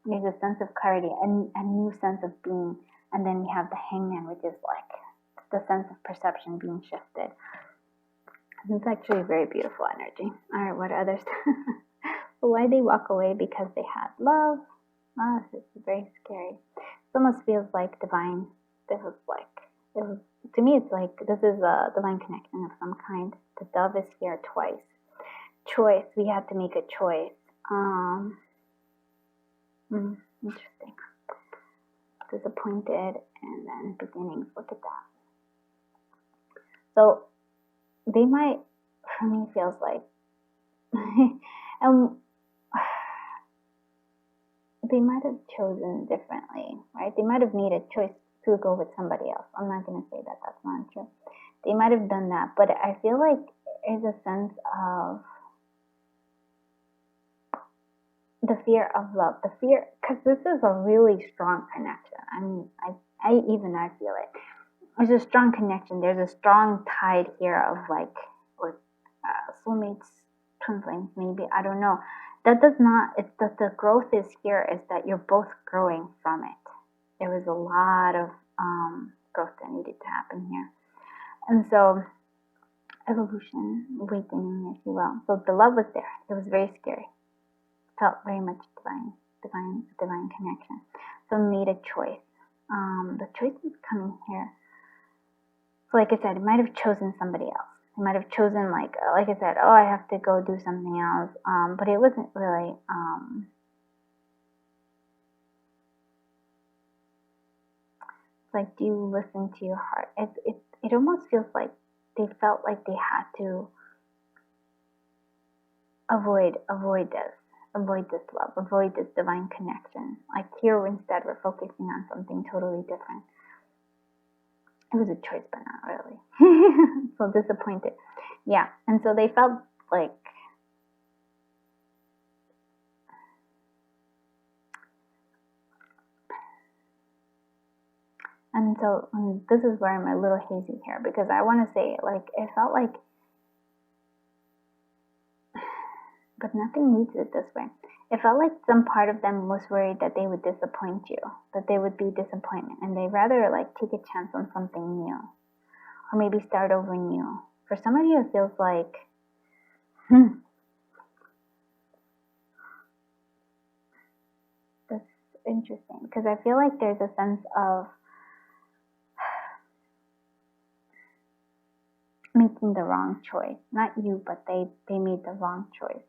Speaker 1: there's a sense of clarity and a new sense of being, and then we have the Hangman, which is the sense of perception being shifted. It's actually a very beautiful energy. All right, what others? Why they walk away? Because they had love. Oh, this is very scary. It almost feels like divine. To me, it's like this is a divine connection of some kind. The dove is here twice. Choice. We have to make a choice. Interesting. Disappointed and then beginnings. Look at that. So they might, for me, feels like, they might have chosen differently, right? They might have made a choice to go with somebody else. I'm not going to say that that's not true. They might have done that, but I feel like there's a sense of the fear of love, the fear, because this is a really strong connection. I mean, I feel it. There's a strong connection. There's a strong tide here of like, with soulmates, twin flames, maybe. I don't know. That does not. It's that the growth is here. Is that you're both growing from it. There was a lot of growth that needed to happen here, and so evolution, awakening, if you will. So the love was there. It was very scary. Felt very much divine connection. So made a choice. The choice is coming here. So like I said, it might have chosen somebody else. It might have chosen like I said, oh, I have to go do something else. But it wasn't really. Like, do you listen to your heart? It almost feels like they felt like they had to avoid this love, avoid this divine connection. Like here, instead, we're focusing on something totally different. It was a choice, but not really. So disappointed. Yeah, and so they felt like, and so this is where I'm a little hazy here, because I want to say, like, it felt like, but nothing reads it this way. It felt like some part of them was worried that they would disappoint you, that they would be disappointment, and they rather like take a chance on something new, or maybe start over new. For some of you, it feels like, that's interesting, because I feel like there's a sense of making the wrong choice. Not you, but they made the wrong choice.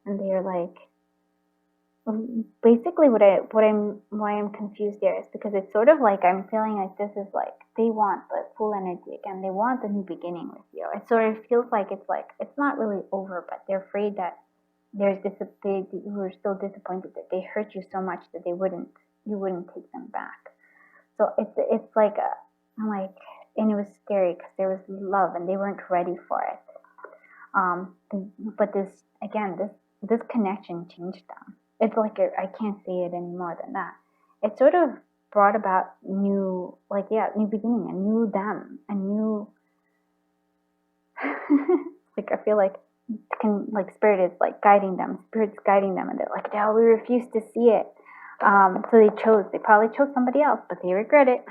Speaker 1: And they're like, basically why I'm confused here is because it's sort of like I'm feeling like this is like they want the full energy again. They want the new beginning with you. It sort of feels like it's not really over, but they're afraid that they were still disappointed that they hurt you so much that you wouldn't take them back. So it's like and it was scary because there was love and they weren't ready for it. But this connection changed them. It's like I can't say it any more than that. It sort of brought about new beginning, a new them, a new. Like I feel like spirit is like guiding them. Spirit's guiding them, and they're like, no, we refuse to see it. So they probably chose somebody else, but they regret it.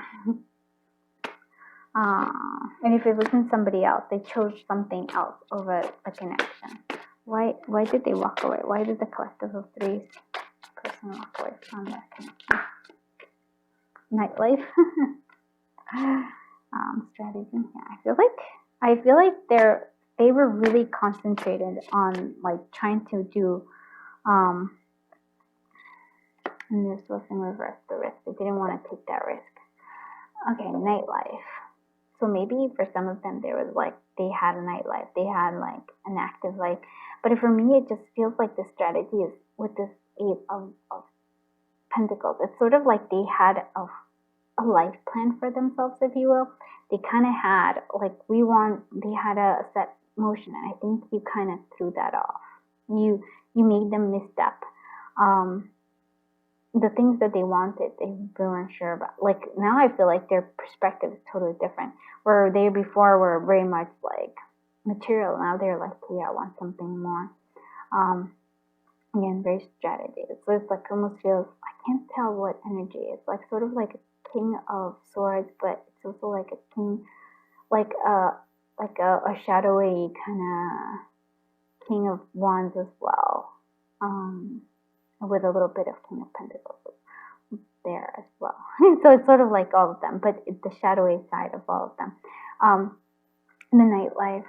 Speaker 1: And if it wasn't somebody else, they chose something else over a connection. Why did they walk away? Why did the collective of threes person walk away from that connection? Nightlife. Strategy. Yeah, I feel like they were really concentrated on like trying to do and this was in reverse, the risk. They didn't want to take that risk. Okay, nightlife. So maybe for some of them, there was like, they had a nightlife, they had like an active life. But for me, it just feels like the strategy is with this Eight of Pentacles. It's sort of like they had a life plan for themselves, if you will. They kind of had like, they had a set motion, and I think you kind of threw that off. You made them misstep. The things that they wanted, they weren't sure about. Like now I feel like their perspective is totally different. Where they before were very much like material, now they're like, yeah, I want something more. Again, very strategy. So it's like almost feels, I can't tell what energy. It's like sort of like a king of swords, but it's also like a king, like a shadowy kind of king of wands as well. with a little bit of King of Pentacles there as well. So it's sort of like all of them, but it's the shadowy side of all of them. The nightlife.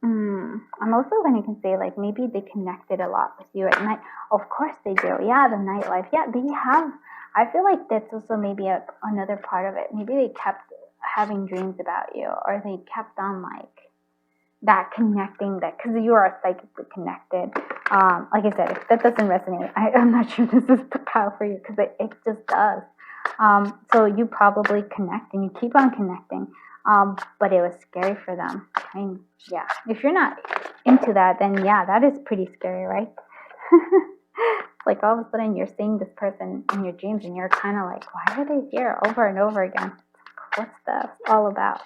Speaker 1: I'm also going to say, like, maybe they connected a lot with you at night. Of course they do. Yeah, the nightlife. Yeah, they have. I feel like that's also maybe another part of it. Maybe they kept having dreams about you, or they kept on, like, that connecting, that, because you are psychically connected. Like I said, if that doesn't resonate, I'm not sure this is the power for you, because it just does. So you probably connect, and you keep on connecting. But it was scary for them. I mean, yeah, if you're not into that, then yeah, that is pretty scary, right? Like all of a sudden you're seeing this person in your dreams, and you're kind of like, why are they here over and over again? What's this all about?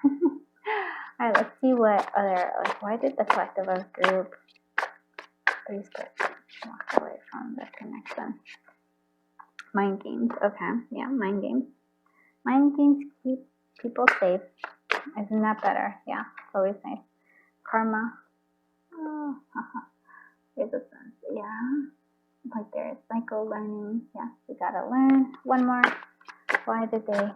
Speaker 1: All right, let's see what other, like, why did the collective of group please walk away from the connection? Mind games. Okay, yeah, mind games. Mind games keep people safe. Isn't that better? Yeah, it's always nice. Karma. Oh, there's a sense. Yeah, like there's cycle learning. Yeah, we gotta learn. One more. Why did they?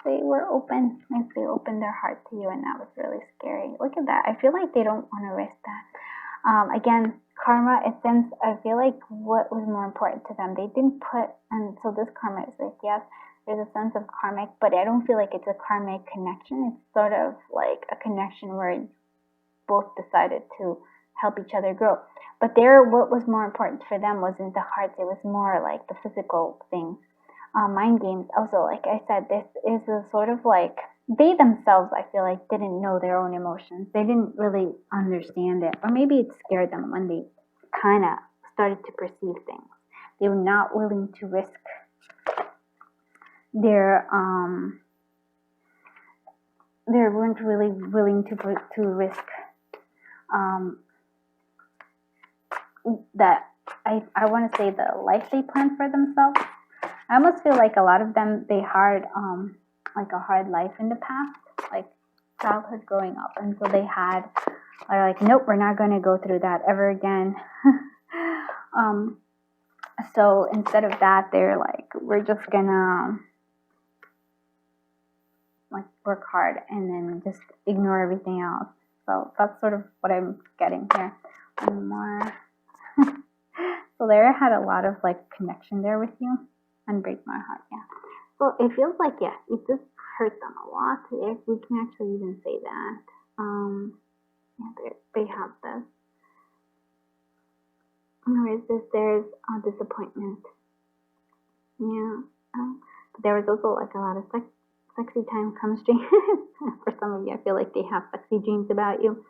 Speaker 1: They were open. Like they opened their heart to you, and that was really scary. Look at that. I feel like they don't want to risk that. Again, karma, it sends, I feel like what was more important to them. They didn't put, and so this karma is like, yes, there's a sense of karmic, but I don't feel like it's a karmic connection. It's sort of like a connection where you both decided to help each other grow. But what was more important for them wasn't the hearts. It was more like the physical things. Mind games, also, like I said, this is a sort of like, they themselves, I feel like, didn't know their own emotions. They didn't really understand it. Or maybe it scared them when they kind of started to perceive things. They were not willing to risk they weren't really willing to risk that, I want to say, the life they planned for themselves. I almost feel like a lot of them, they had like a hard life in the past, like childhood growing up, and so they are like, nope, we're not going to go through that ever again. So instead of that, they're like, we're just gonna like work hard and then just ignore everything else. So that's sort of what I'm getting here. One more. So there, I had a lot of like connection there with you. And break my heart, yeah. So it feels like, yeah, it just hurt them a lot. If we can actually even say that. Yeah, they have this. Where is this? There's a disappointment. Yeah. But there was also like a lot of sexy time chemistry. For some of you, I feel like they have sexy dreams about you.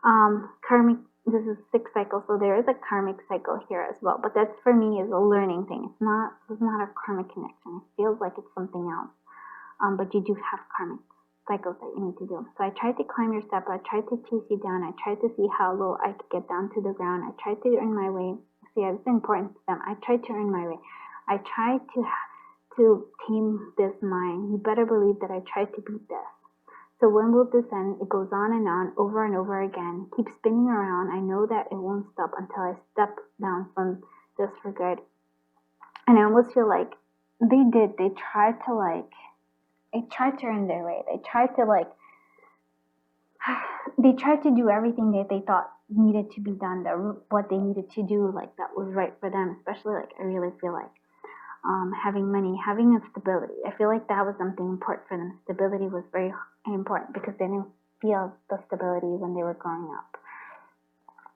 Speaker 1: Karmic. This is 6 cycles, so there is a karmic cycle here as well. But that, for me, is a learning thing. It's not a karmic connection. It feels like it's something else. But you do have karmic cycles that you need to do. So I tried to climb your step. I tried to chase you down. I tried to see how low I could get down to the ground. I tried to earn my way. See, it's important to them. I tried to earn my way. I tried to tame this mind. You better believe that I tried to beat this. So when will this end? It goes on, over and over again. Keep spinning around. I know that it won't stop until I step down from this for good. And I almost feel like they did. They tried to earn their way. They tried to do everything that they thought needed to be done, what they needed to do, like that was right for them. Especially, like, I really feel like having money, having a stability. I feel like that was something important for them. Stability was very important because they didn't feel the stability when they were growing up.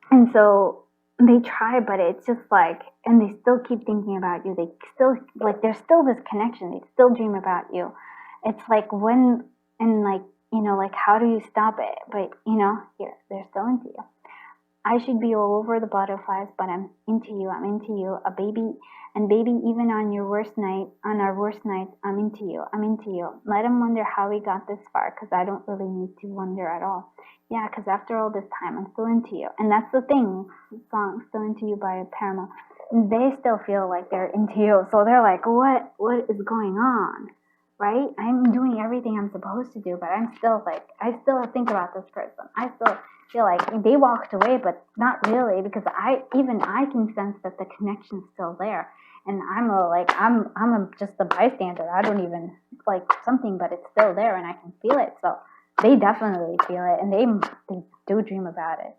Speaker 1: And so they try, but it's just like, and they still keep thinking about you. They still, like, there's still this connection. They still dream about you. It's like when, and like, you know, like, how do you stop it? But, you know, here, they're still into you. I should be all over the butterflies, but I'm into you. I'm into you. A baby, and baby, even on our worst nights, I'm into you. I'm into you. Let them wonder how we got this far, because I don't really need to wonder at all. Yeah, because after all this time, I'm still into you. And that's the thing. The song, Still Into You by Paramount. They still feel like they're into you. So they're like, what is going on? Right? I'm doing everything I'm supposed to do, but I'm still like, I still think about this person. feel like they walked away, but not really, because I can sense that the connection's still there, and I'm just a bystander. I don't even like something, but it's still there, and I can feel it. So they definitely feel it, and they do dream about it.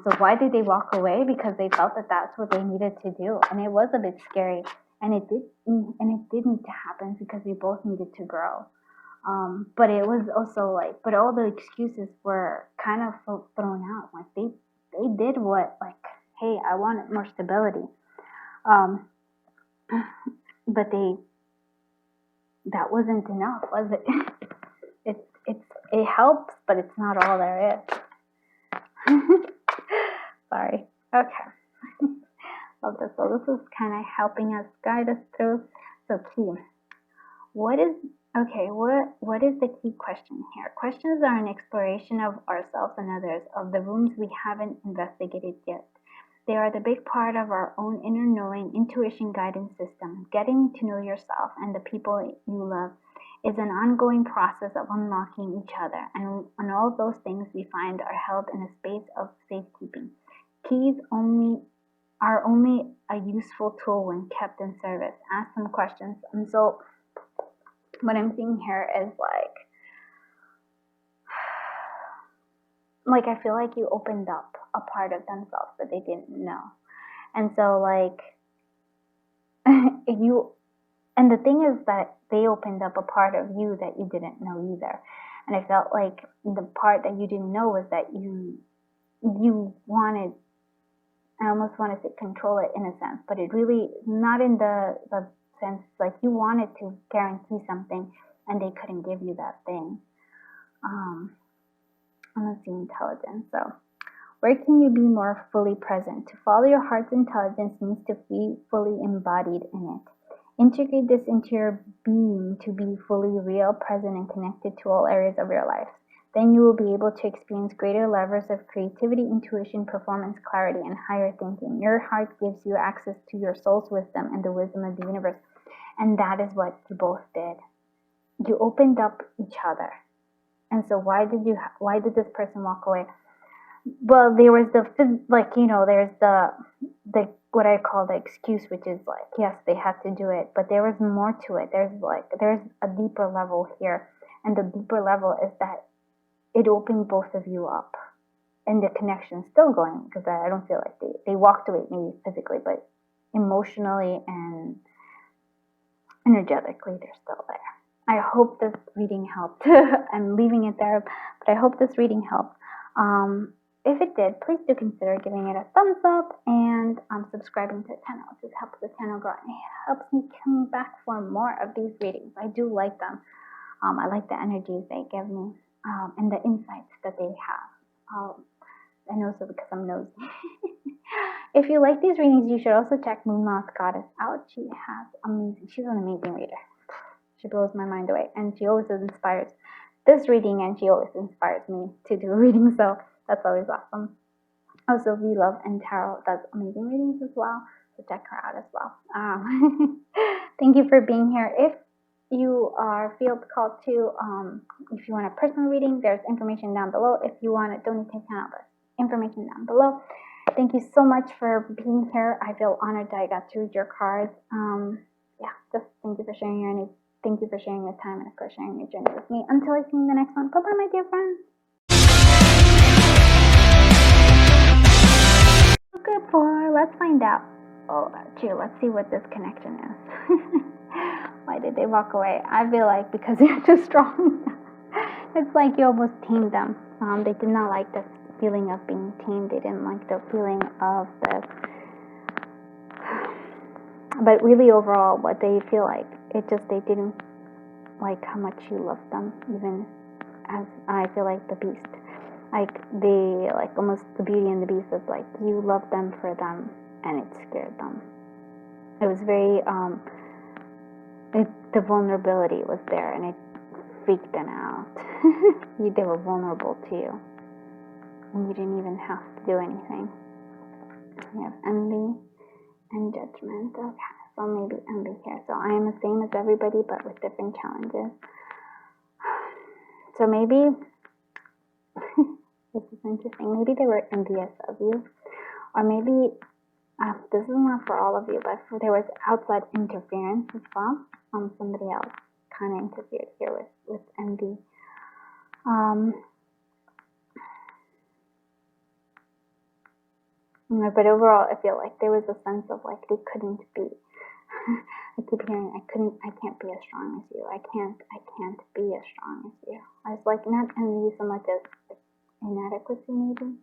Speaker 1: So why did they walk away? Because they felt that that's what they needed to do, and it was a bit scary, and it did need to happen because they both needed to grow. But it was also like, but all the excuses were kind of thrown out. Like they did what, like, hey, I wanted more stability. But that wasn't enough, was it? It helps, but it's not all there is. Sorry. Okay. Love this. So this is kind of helping us, guide us through. So key. What is the key question here? Questions are an exploration of ourselves and others, of the rooms we haven't investigated yet. They are the big part of our own inner knowing, intuition, guidance system. Getting to know yourself and the people you love is an ongoing process of unlocking each other, and all those things we find are held in a space of safekeeping. Keys are only a useful tool when kept in service. Ask some questions. And so what I'm seeing here is like I feel like you opened up a part of themselves that they didn't know. And so and the thing is that they opened up a part of you that you didn't know either. And I felt like the part that you didn't know was that you wanted, I almost want to say control it in a sense, but it really, not in the sense, like you wanted to guarantee something and they couldn't give you that thing. Let's see, intelligence. So where can you be more fully present? To follow your heart's intelligence means to be fully embodied in it. Integrate this into your being to be fully real, present, and connected to all areas of your life. Then you will be able to experience greater levels of creativity, intuition, performance, clarity, and higher thinking. Your heart gives you access to your soul's wisdom and the wisdom of the universe. And that is what you both did. You opened up each other. And so why did this person walk away? Well, there was there's the what I call the excuse, which is like, yes, they had to do it, but there was more to it. There's a deeper level here. And the deeper level is that it opened both of you up, and the connection's still going, because I don't feel like they walked away, maybe physically, but emotionally and energetically, they're still there. I hope this reading helped. I'm leaving it there, but I hope this reading helped. If it did, please do consider giving it a thumbs up and subscribing to the channel. It just helps the channel grow, and it helps me come back for more of these readings. I do like them. I like the energies they give me. And the insights that they have. And also because I'm nosy. If you like these readings, you should also check Moon Moth Goddess out. She's an amazing reader. She blows my mind away, and she always inspires this reading, and she always inspires me to do a reading, so that's always awesome. Also, V Love and Tarot does amazing readings as well, so check her out as well. Thank you for being here. If you feel called to, if you want a personal reading, there's information down below. If you want to donate to the channel, there's information down below. Thank you so much for being here. I feel honored that I got to read your cards. Just thank you for sharing your energy. Thank you for sharing your time, and of course sharing your journey with me. Until I see you in the next one, bye-bye, my dear friends. Good boy. Let's find out all about you. Let's see what this connection is. Why did they walk away? I feel like because you're too strong. It's like you almost tamed them. They did not like the feeling of being tamed. They didn't like the feeling of the... But really overall, what they feel like, they didn't like how much you loved them, even as I feel like the beast. Almost the Beauty and the Beast is like, you loved them for them, and it scared them. It was very, the vulnerability was there, and it freaked them out. They were vulnerable to you, and you didn't even have to do anything. You have envy and judgment. Okay, so maybe envy here. So I am the same as everybody, but with different challenges. So maybe This is interesting. Maybe they were envious of you, or maybe this is not for all of you, but there was outside interference as well. Somebody else kind of interfered here with envy. But overall, I feel like there was a sense of like they couldn't be. I keep hearing I can't be as strong as you. I can't be as strong as you. I was like not envy so much as like, inadequacy, maybe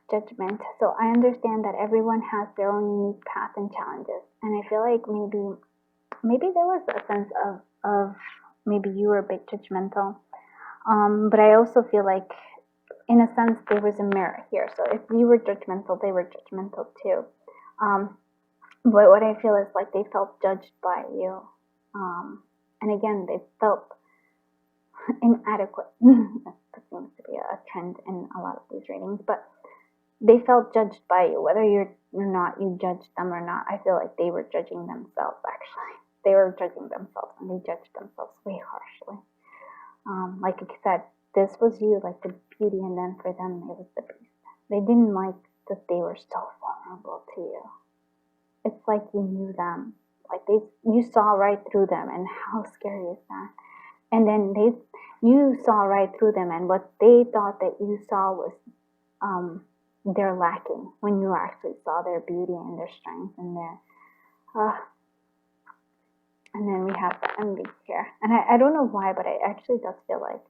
Speaker 1: judgment. So I understand that everyone has their own unique path and challenges, and I feel like maybe there was a sense of maybe you were a bit judgmental. But I also feel like, in a sense, there was a mirror here. So if you were judgmental, they were judgmental too. But what I feel is like they felt judged by you. And again, they felt inadequate. That seems to be a trend in a lot of these readings. But they felt judged by you. Whether you're not, you judged them or not, I feel like they were judging themselves, actually. They were judging themselves, and they judged themselves way harshly. Like I said, this was you, like the beauty, and then for them, it was the beast. They didn't like that they were so vulnerable to you. It's like you knew them, like you saw right through them, and how scary is that? And then you saw right through them, and what they thought that you saw was their lacking, when you actually saw their beauty and their strength and their. And then we have the envy here, and I don't know why, but it actually does feel like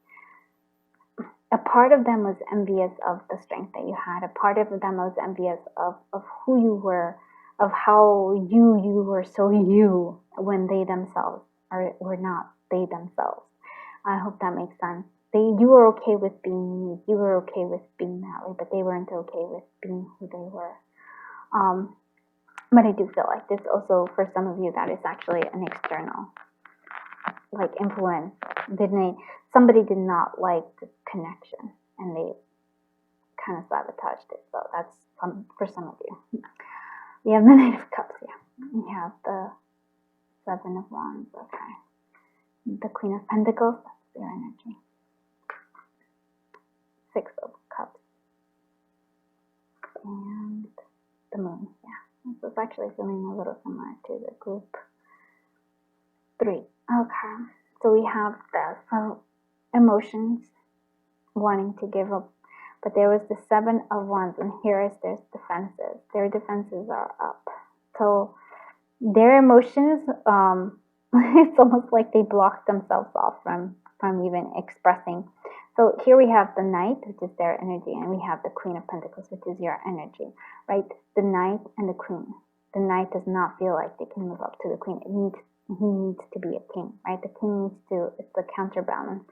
Speaker 1: a part of them was envious of the strength that you had. A part of them was envious of who you were, of how you were so you when they themselves were not they themselves. I hope that makes sense. You were okay with being you. You were okay with being that way, but they weren't okay with being who they were. But I do feel like this also, for some of you, that is actually an external, like, influence. Somebody did not like the connection, and they kind of sabotaged it. So that's for some of you. We have the Knight of Cups here. We have the Seven of Wands. Okay. The Queen of Pentacles. That's your energy. Six of Cups. And the Moon. Yeah. This is actually feeling a little similar to the group 3. Okay. So we have the emotions, wanting to give up. But there was the Seven of Wands, and there's defenses. Their defenses are up. So their emotions, it's almost like they blocked themselves off from even expressing. So here we have the Knight, which is their energy, and we have the Queen of Pentacles, which is your energy, right? The Knight and the Queen. The Knight does not feel like they can move up to the Queen. He needs to be a king, right? The king needs to, it's the counterbalance.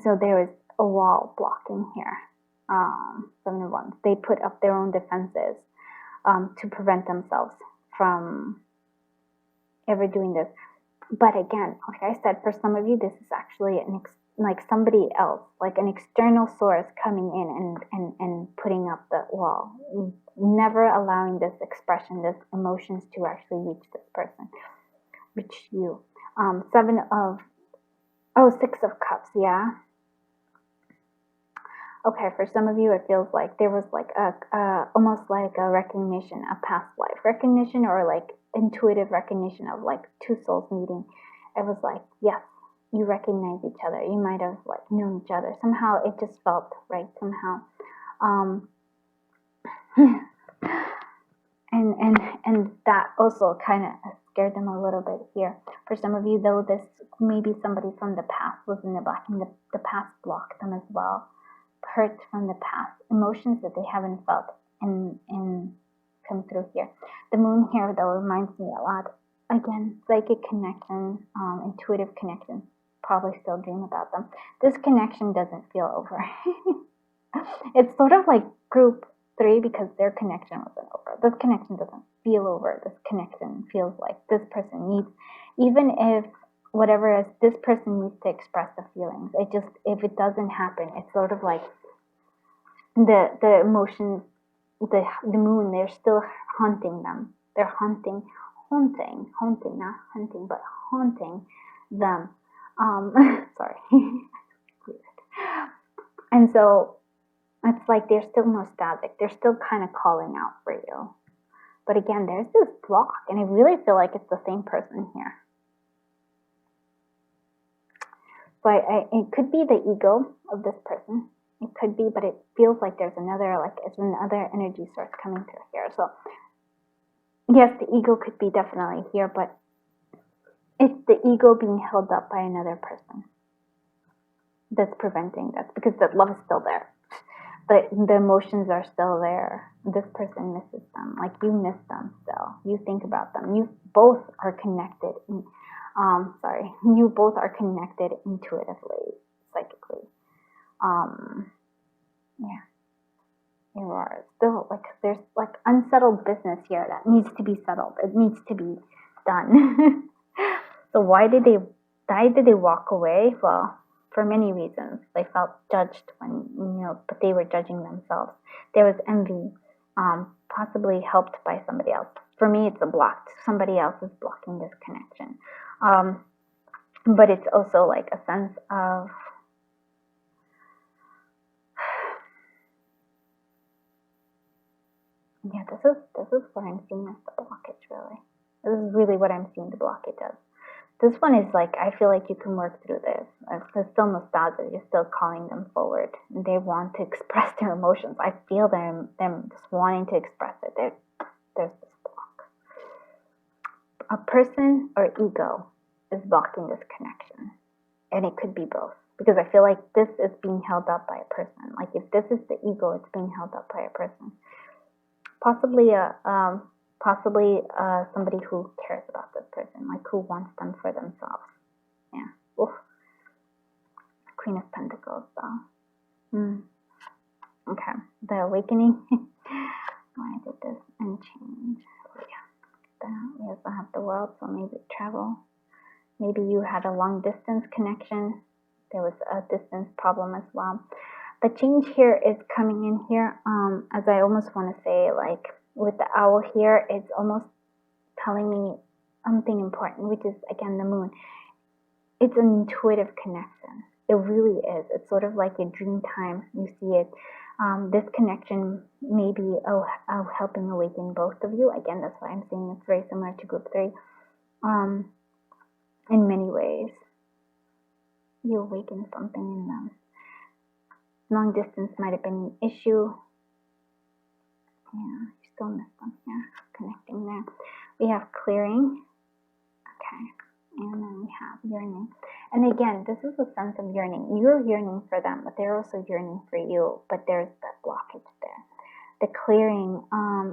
Speaker 1: So there is a wall blocking here. Seven of Wands. They put up their own defenses to prevent themselves from ever doing this. But again, like I said, for some of you, this is actually like somebody else, like an external source coming in and putting up the wall, never allowing this expression, this emotions to actually reach this person, reach you. Six of Cups, yeah. Okay, for some of you, it feels like there was like almost like a recognition, a past life recognition, or like intuitive recognition of like two souls meeting. It was like, yes, you recognize each other. You might have like known each other. Somehow it just felt right somehow. And that also kind of scared them a little bit here. For some of you, though, this maybe somebody from the past was in the back, and the past blocked them as well. Hurt from the past, emotions that they haven't felt and come through here. The Moon here, though, reminds me a lot, again, psychic connection, intuitive connection. Probably still dream about them. This connection doesn't feel over. It's sort of like group 3, because their connection wasn't over. This connection doesn't feel over. This connection feels like this person needs, even if whatever is, this person needs to express the feelings. If it doesn't happen, it's sort of like the emotions, the Moon, they're still haunting them. They're haunting, not hunting, but haunting them. Sorry. And so It's like they're still nostalgic. They're still kind of calling out for you. But again, there's this block, and I really feel like it's the same person here. So it could be the ego of this person. It could be, but it feels like there's another, like it's another energy source coming through here. So yes, the ego could be definitely here, but it's the ego being held up by another person that's preventing this, because the love is still there. The emotions are still there. This person misses them. Like you miss them still. You think about them. You both are connected. You both are connected intuitively, psychically. Yeah. You are still like, there's like unsettled business here that needs to be settled. It needs to be done. So why did they walk away? Well, for many reasons. They felt judged when, but they were judging themselves. There was envy, possibly helped by somebody else. For me, it's a block. Somebody else is blocking this connection. But it's also like a sense of, yeah, this is what I'm seeing as the blockage, really. This is really what I'm seeing the blockage as. This one is like, I feel like you can work through this. There's still nostalgia. You're still calling them forward. They want to express their emotions. I feel them just wanting to express it. There's this block. A person or ego is blocking this connection. And it could be both. Because I feel like this is being held up by a person. Like if this is the ego, it's being held up by a person. Possibly somebody who cares about this person, like who wants them for themselves. Yeah. Oof. Queen of Pentacles, though. Okay. The awakening. Why did this and change? Oh, yeah. We also have the world, so maybe travel. Maybe you had a long distance connection. There was a distance problem as well. The change here is coming in here, as I almost want to say, like with the owl here, it's almost telling me something important, which is, again, the moon. It's an intuitive connection. It really is. It's sort of like a dream time. You see it. This connection may be helping awaken both of you. Again, that's why I'm saying it's very similar to group 3 in many ways. You awaken something in them. Long distance might have been an issue. Yeah, you still miss them here. Connecting there. We have clearing. Okay. And then we have yearning. And again, this is a sense of yearning. You're yearning for them, but they're also yearning for you. But there's that blockage there. The clearing.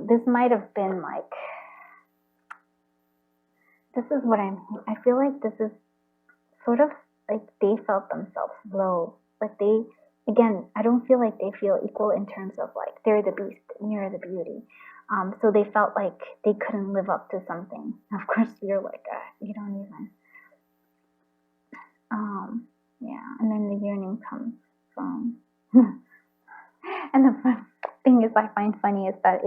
Speaker 1: This might have been like, this is what I feel like this is sort of like they felt themselves low. Like they, again, I don't feel like they feel equal in terms of like they're the beast and you're the beauty. So they felt like they couldn't live up to something. Of course, you're like, you don't even. Yeah, and then the yearning comes from. And the thing is, I find funny is that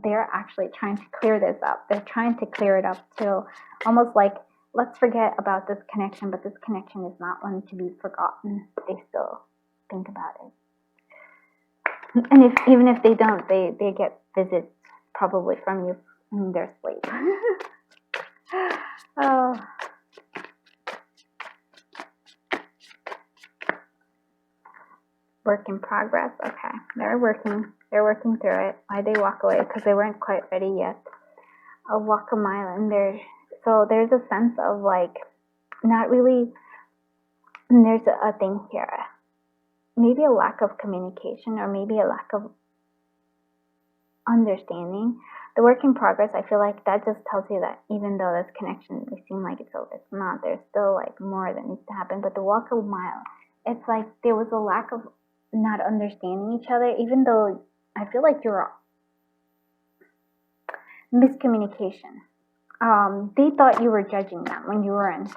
Speaker 1: they're actually trying to clear this up. They're trying to clear it up to almost like, let's forget about this connection, but this connection is not one to be forgotten. They still think about it. And even if they don't, they get visits probably from you in their sleep. Oh. Work in progress. Okay, they're working through it. Why they walk away? Because they weren't quite ready yet. I'll walk a mile in there. So there's a sense of like, not really, and there's a thing here. Maybe a lack of communication, or maybe a lack of understanding. The work in progress, I feel like that just tells you that even though this connection may seem like it's over, it's not. There's still like more that needs to happen. But the walk a mile, it's like there was a lack of not understanding each other, even though I feel like you're miscommunication. They thought you were judging them when you weren't,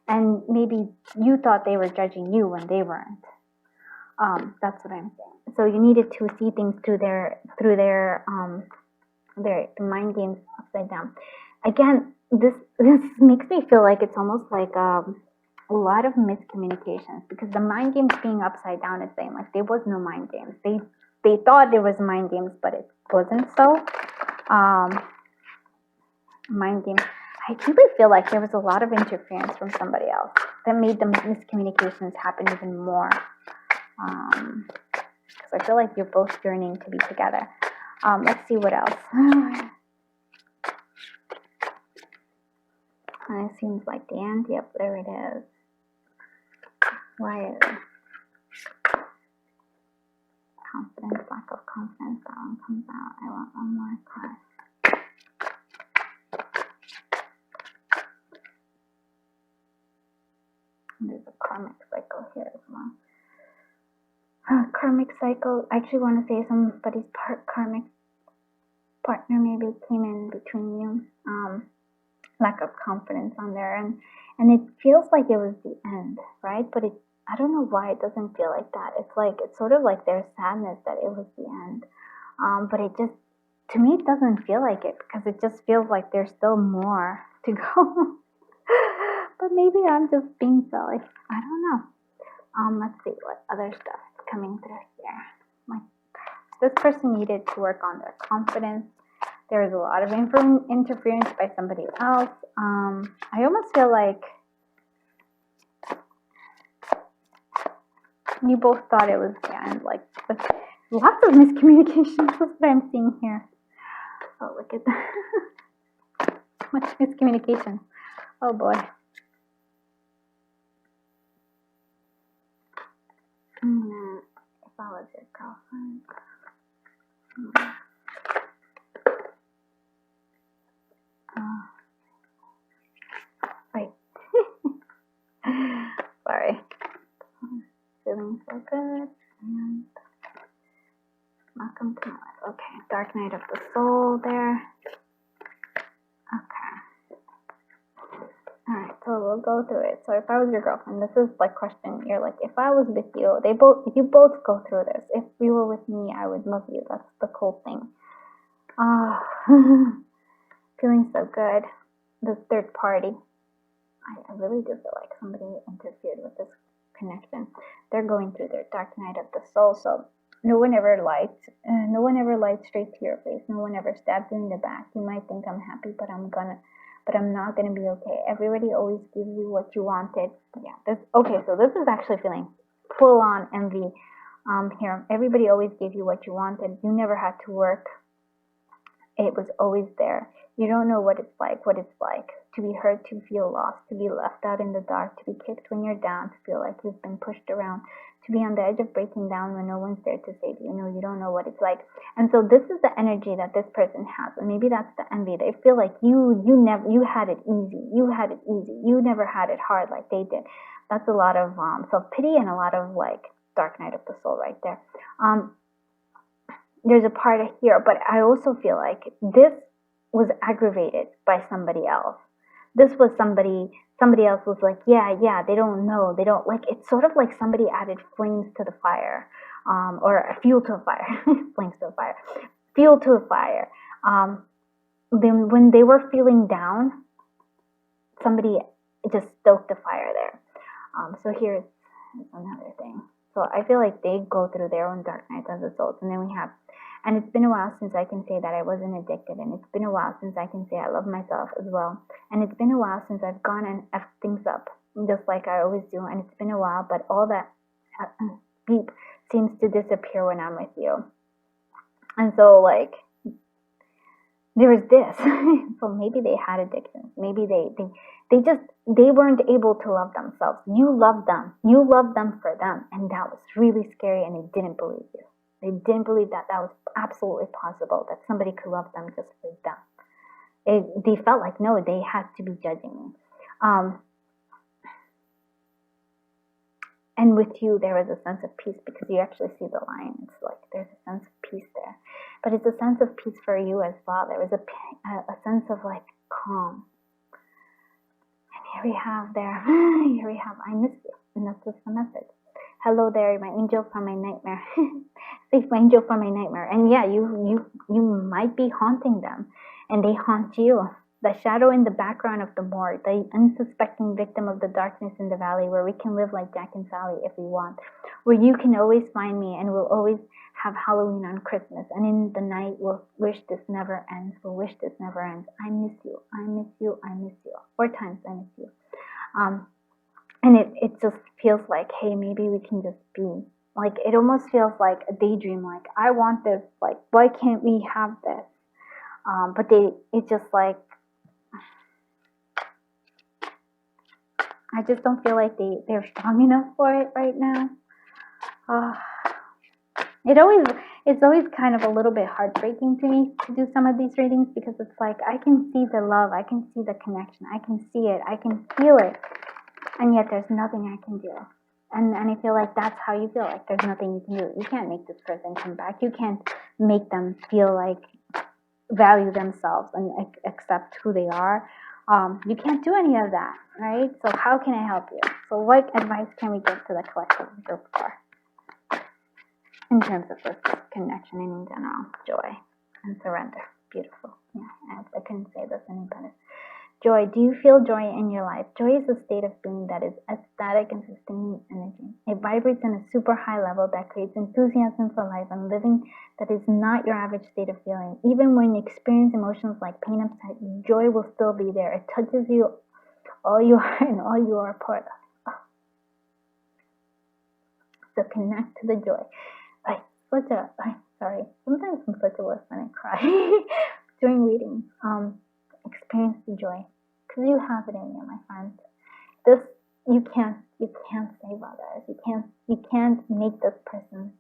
Speaker 1: and maybe you thought they were judging you when they weren't. That's what I'm saying. So you needed to see things through their mind games upside down. Again, this makes me feel like it's almost like a lot of miscommunications, because the mind games being upside down is saying like there was no mind games. They thought there was mind games, but it wasn't so. Mind games. I really feel like there was a lot of interference from somebody else that made the miscommunications happen even more. Because I feel like you're both yearning to be together. Let's see what else. It seems like the end. Yep, there it is. Why is it? Confidence, lack of confidence. That one comes out. I want one more card. There's a karmic cycle here as well. Karmic cycle. I actually want to say somebody's karmic partner maybe came in between you. Lack of confidence on there, and it feels like it was the end, right? But I don't know why it doesn't feel like that. It's sort of like there's sadness that it was the end. But it just, to me, it doesn't feel like it, because it just feels like there's still more to go. But maybe I'm just being silly. I don't know. Let's see what other stuff is coming through here. This person needed to work on their confidence. There was a lot of interference by somebody else. I almost feel like you both thought it was the end. Like, lots of miscommunication. That's what I'm seeing here. Oh, look at that. So much miscommunication. Oh boy. If I was your girlfriend. Wait. Sorry. Feeling so good. And welcome to my life. Okay. Dark night of the soul there. Okay. Alright, so we'll go through it. So if I was your girlfriend, this is like question. You're like, if I was with you, you both go through this. If you were with me, I would love you. That's the cool thing. Feeling so good. The third party. I really do feel like somebody interfered with this connection. They're going through their dark night of the soul. So no one ever lied straight to your face. No one ever stabbed you in the back. You might think I'm happy, but I'm not gonna be okay. Everybody always gives you what you wanted. Yeah. So this is actually feeling full on envy here. Everybody always gave you what you wanted. You never had to work. It was always there. You don't know what it's like to be hurt, to feel lost, to be left out in the dark, to be kicked when you're down, to feel like you've been pushed around, to be on the edge of breaking down when no one's there to save you. You don't know what it's like. And so this is the energy that this person has, and maybe that's the envy. They feel like you had it easy. You had it easy. You never had it hard like they did. That's a lot of self-pity and a lot of like dark night of the soul right there. There's a part here, but I also feel like this was aggravated by somebody else. This was somebody else was like, yeah, they don't know. They don't like, it's sort of like somebody added flames to the fire, or fuel to the fire, flames to the fire, fuel to the fire. Then when they were feeling down, somebody just stoked the fire there. So here's another thing. So I feel like they go through their own dark nights as adults, and then we have, and it's been a while since I can say that I wasn't addicted, and it's been a while since I can say I love myself as well, and it's been a while since I've gone and effed things up, just like I always do, and it's been a while, but all that beep seems to disappear when I'm with you. And so, like, there was this. So maybe they had addictions. Maybe they weren't able to love themselves. You loved them. You loved them for them, and that was really scary, and they didn't believe you. They didn't believe that was absolutely possible, that somebody could love them just for them. They felt like, no, they had to be judging me. And with you, there was a sense of peace, because you actually see the line. It's like there's a sense of peace there. But it's a sense of peace for you as well. There was a sense of like calm. And here we have, I miss you. And that's just the message. Hello there, my angel from my nightmare. Safe my angel from my nightmare. And yeah, you might be haunting them, and they haunt you. the shadow in the background of the morgue, the unsuspecting victim of the darkness in the valley, where we can live like Jack and Sally if we want, where you can always find me, and we'll always have Halloween on Christmas, and in the night we'll wish this never ends, we'll wish this never ends. I miss you, I miss you, I miss you. 4 times I miss you. And it just feels like, hey, maybe we can just be. Like, it almost feels like a daydream, like, I want this, like, why can't we have this? But it's just like, I just don't feel like they're strong enough for it right now. It's always kind of a little bit heartbreaking to me to do some of these readings, because it's like, I can see the love, I can see the connection, I can see it, I can feel it, and yet there's nothing I can do. And I feel like that's how you feel, like there's nothing you can do. You can't make this person come back. You can't make them feel like, value themselves and accept who they are. You can't do any of that, right? So how can I help you? So what advice can we give to the collective group for, in terms of this connection and in general? Joy and surrender. Beautiful. Yeah, I couldn't say this any better. Joy. Do you feel joy in your life? Joy is a state of being that is ecstatic and sustaining energy. It vibrates on a super high level that creates enthusiasm for life and living that is not your average state of feeling. Even when you experience emotions like pain, upset, joy will still be there. It touches you, all you are and all you are part of. So connect to the joy. Sorry. Sometimes I'm such a wuss when I cry during readings. Experience the joy, because you have it in you, my friend. This, you can't save others. You can't make this person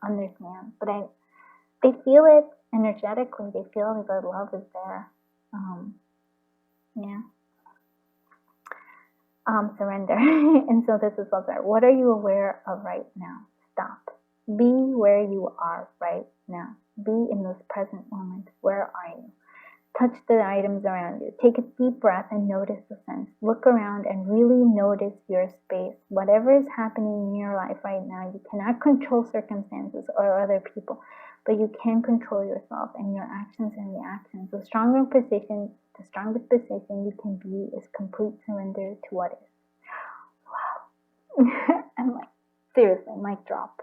Speaker 1: understand. But they feel it energetically. They feel that the love is there. Surrender. And so this is also, what are you aware of right now? Stop. Be where you are right now. Be in this present moment. Where are you? Touch the items around you. Take a deep breath and notice the sense. Look around and really notice your space. Whatever is happening in your life right now, you cannot control circumstances or other people, but you can control yourself and your actions and reactions. The strongest position you can be is complete surrender to what is. Wow. I'm like, seriously, mic drop.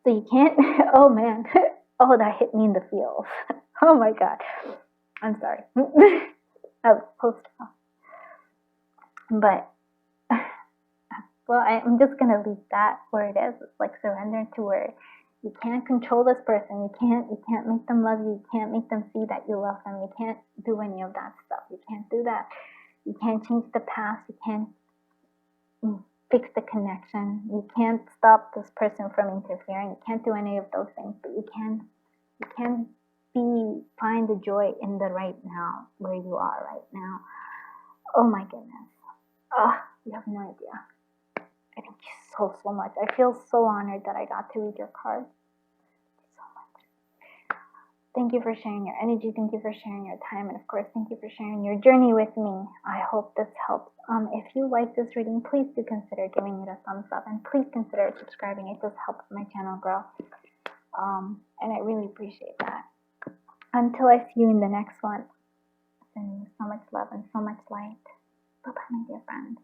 Speaker 1: So you can't, oh man. Oh, that hit me in the feels. Oh my God. I'm sorry. I was supposed to. But, well, I'm just going to leave that where it is. It's like surrender to where you can't control this person. You can't make them love you. You can't make them see that you love them. You can't do any of that stuff. You can't do that. You can't change the past. You can't fix the connection. You can't stop this person from interfering. You can't do any of those things, but you can find the joy in the right now, where you are right now. Oh my goodness. You have no idea. I thank you so much. I feel so honored that I got to read your cards. Thank you so much. Thank you for sharing your energy. Thank you for sharing your time. And of course, thank you for sharing your journey with me. I hope this helps. If you like this reading, please do consider giving it a thumbs up. And please consider subscribing. It just helps my channel grow. And I really appreciate that. Until I see you in the next one, sending you so much love and so much light. Bye-bye, my dear friends.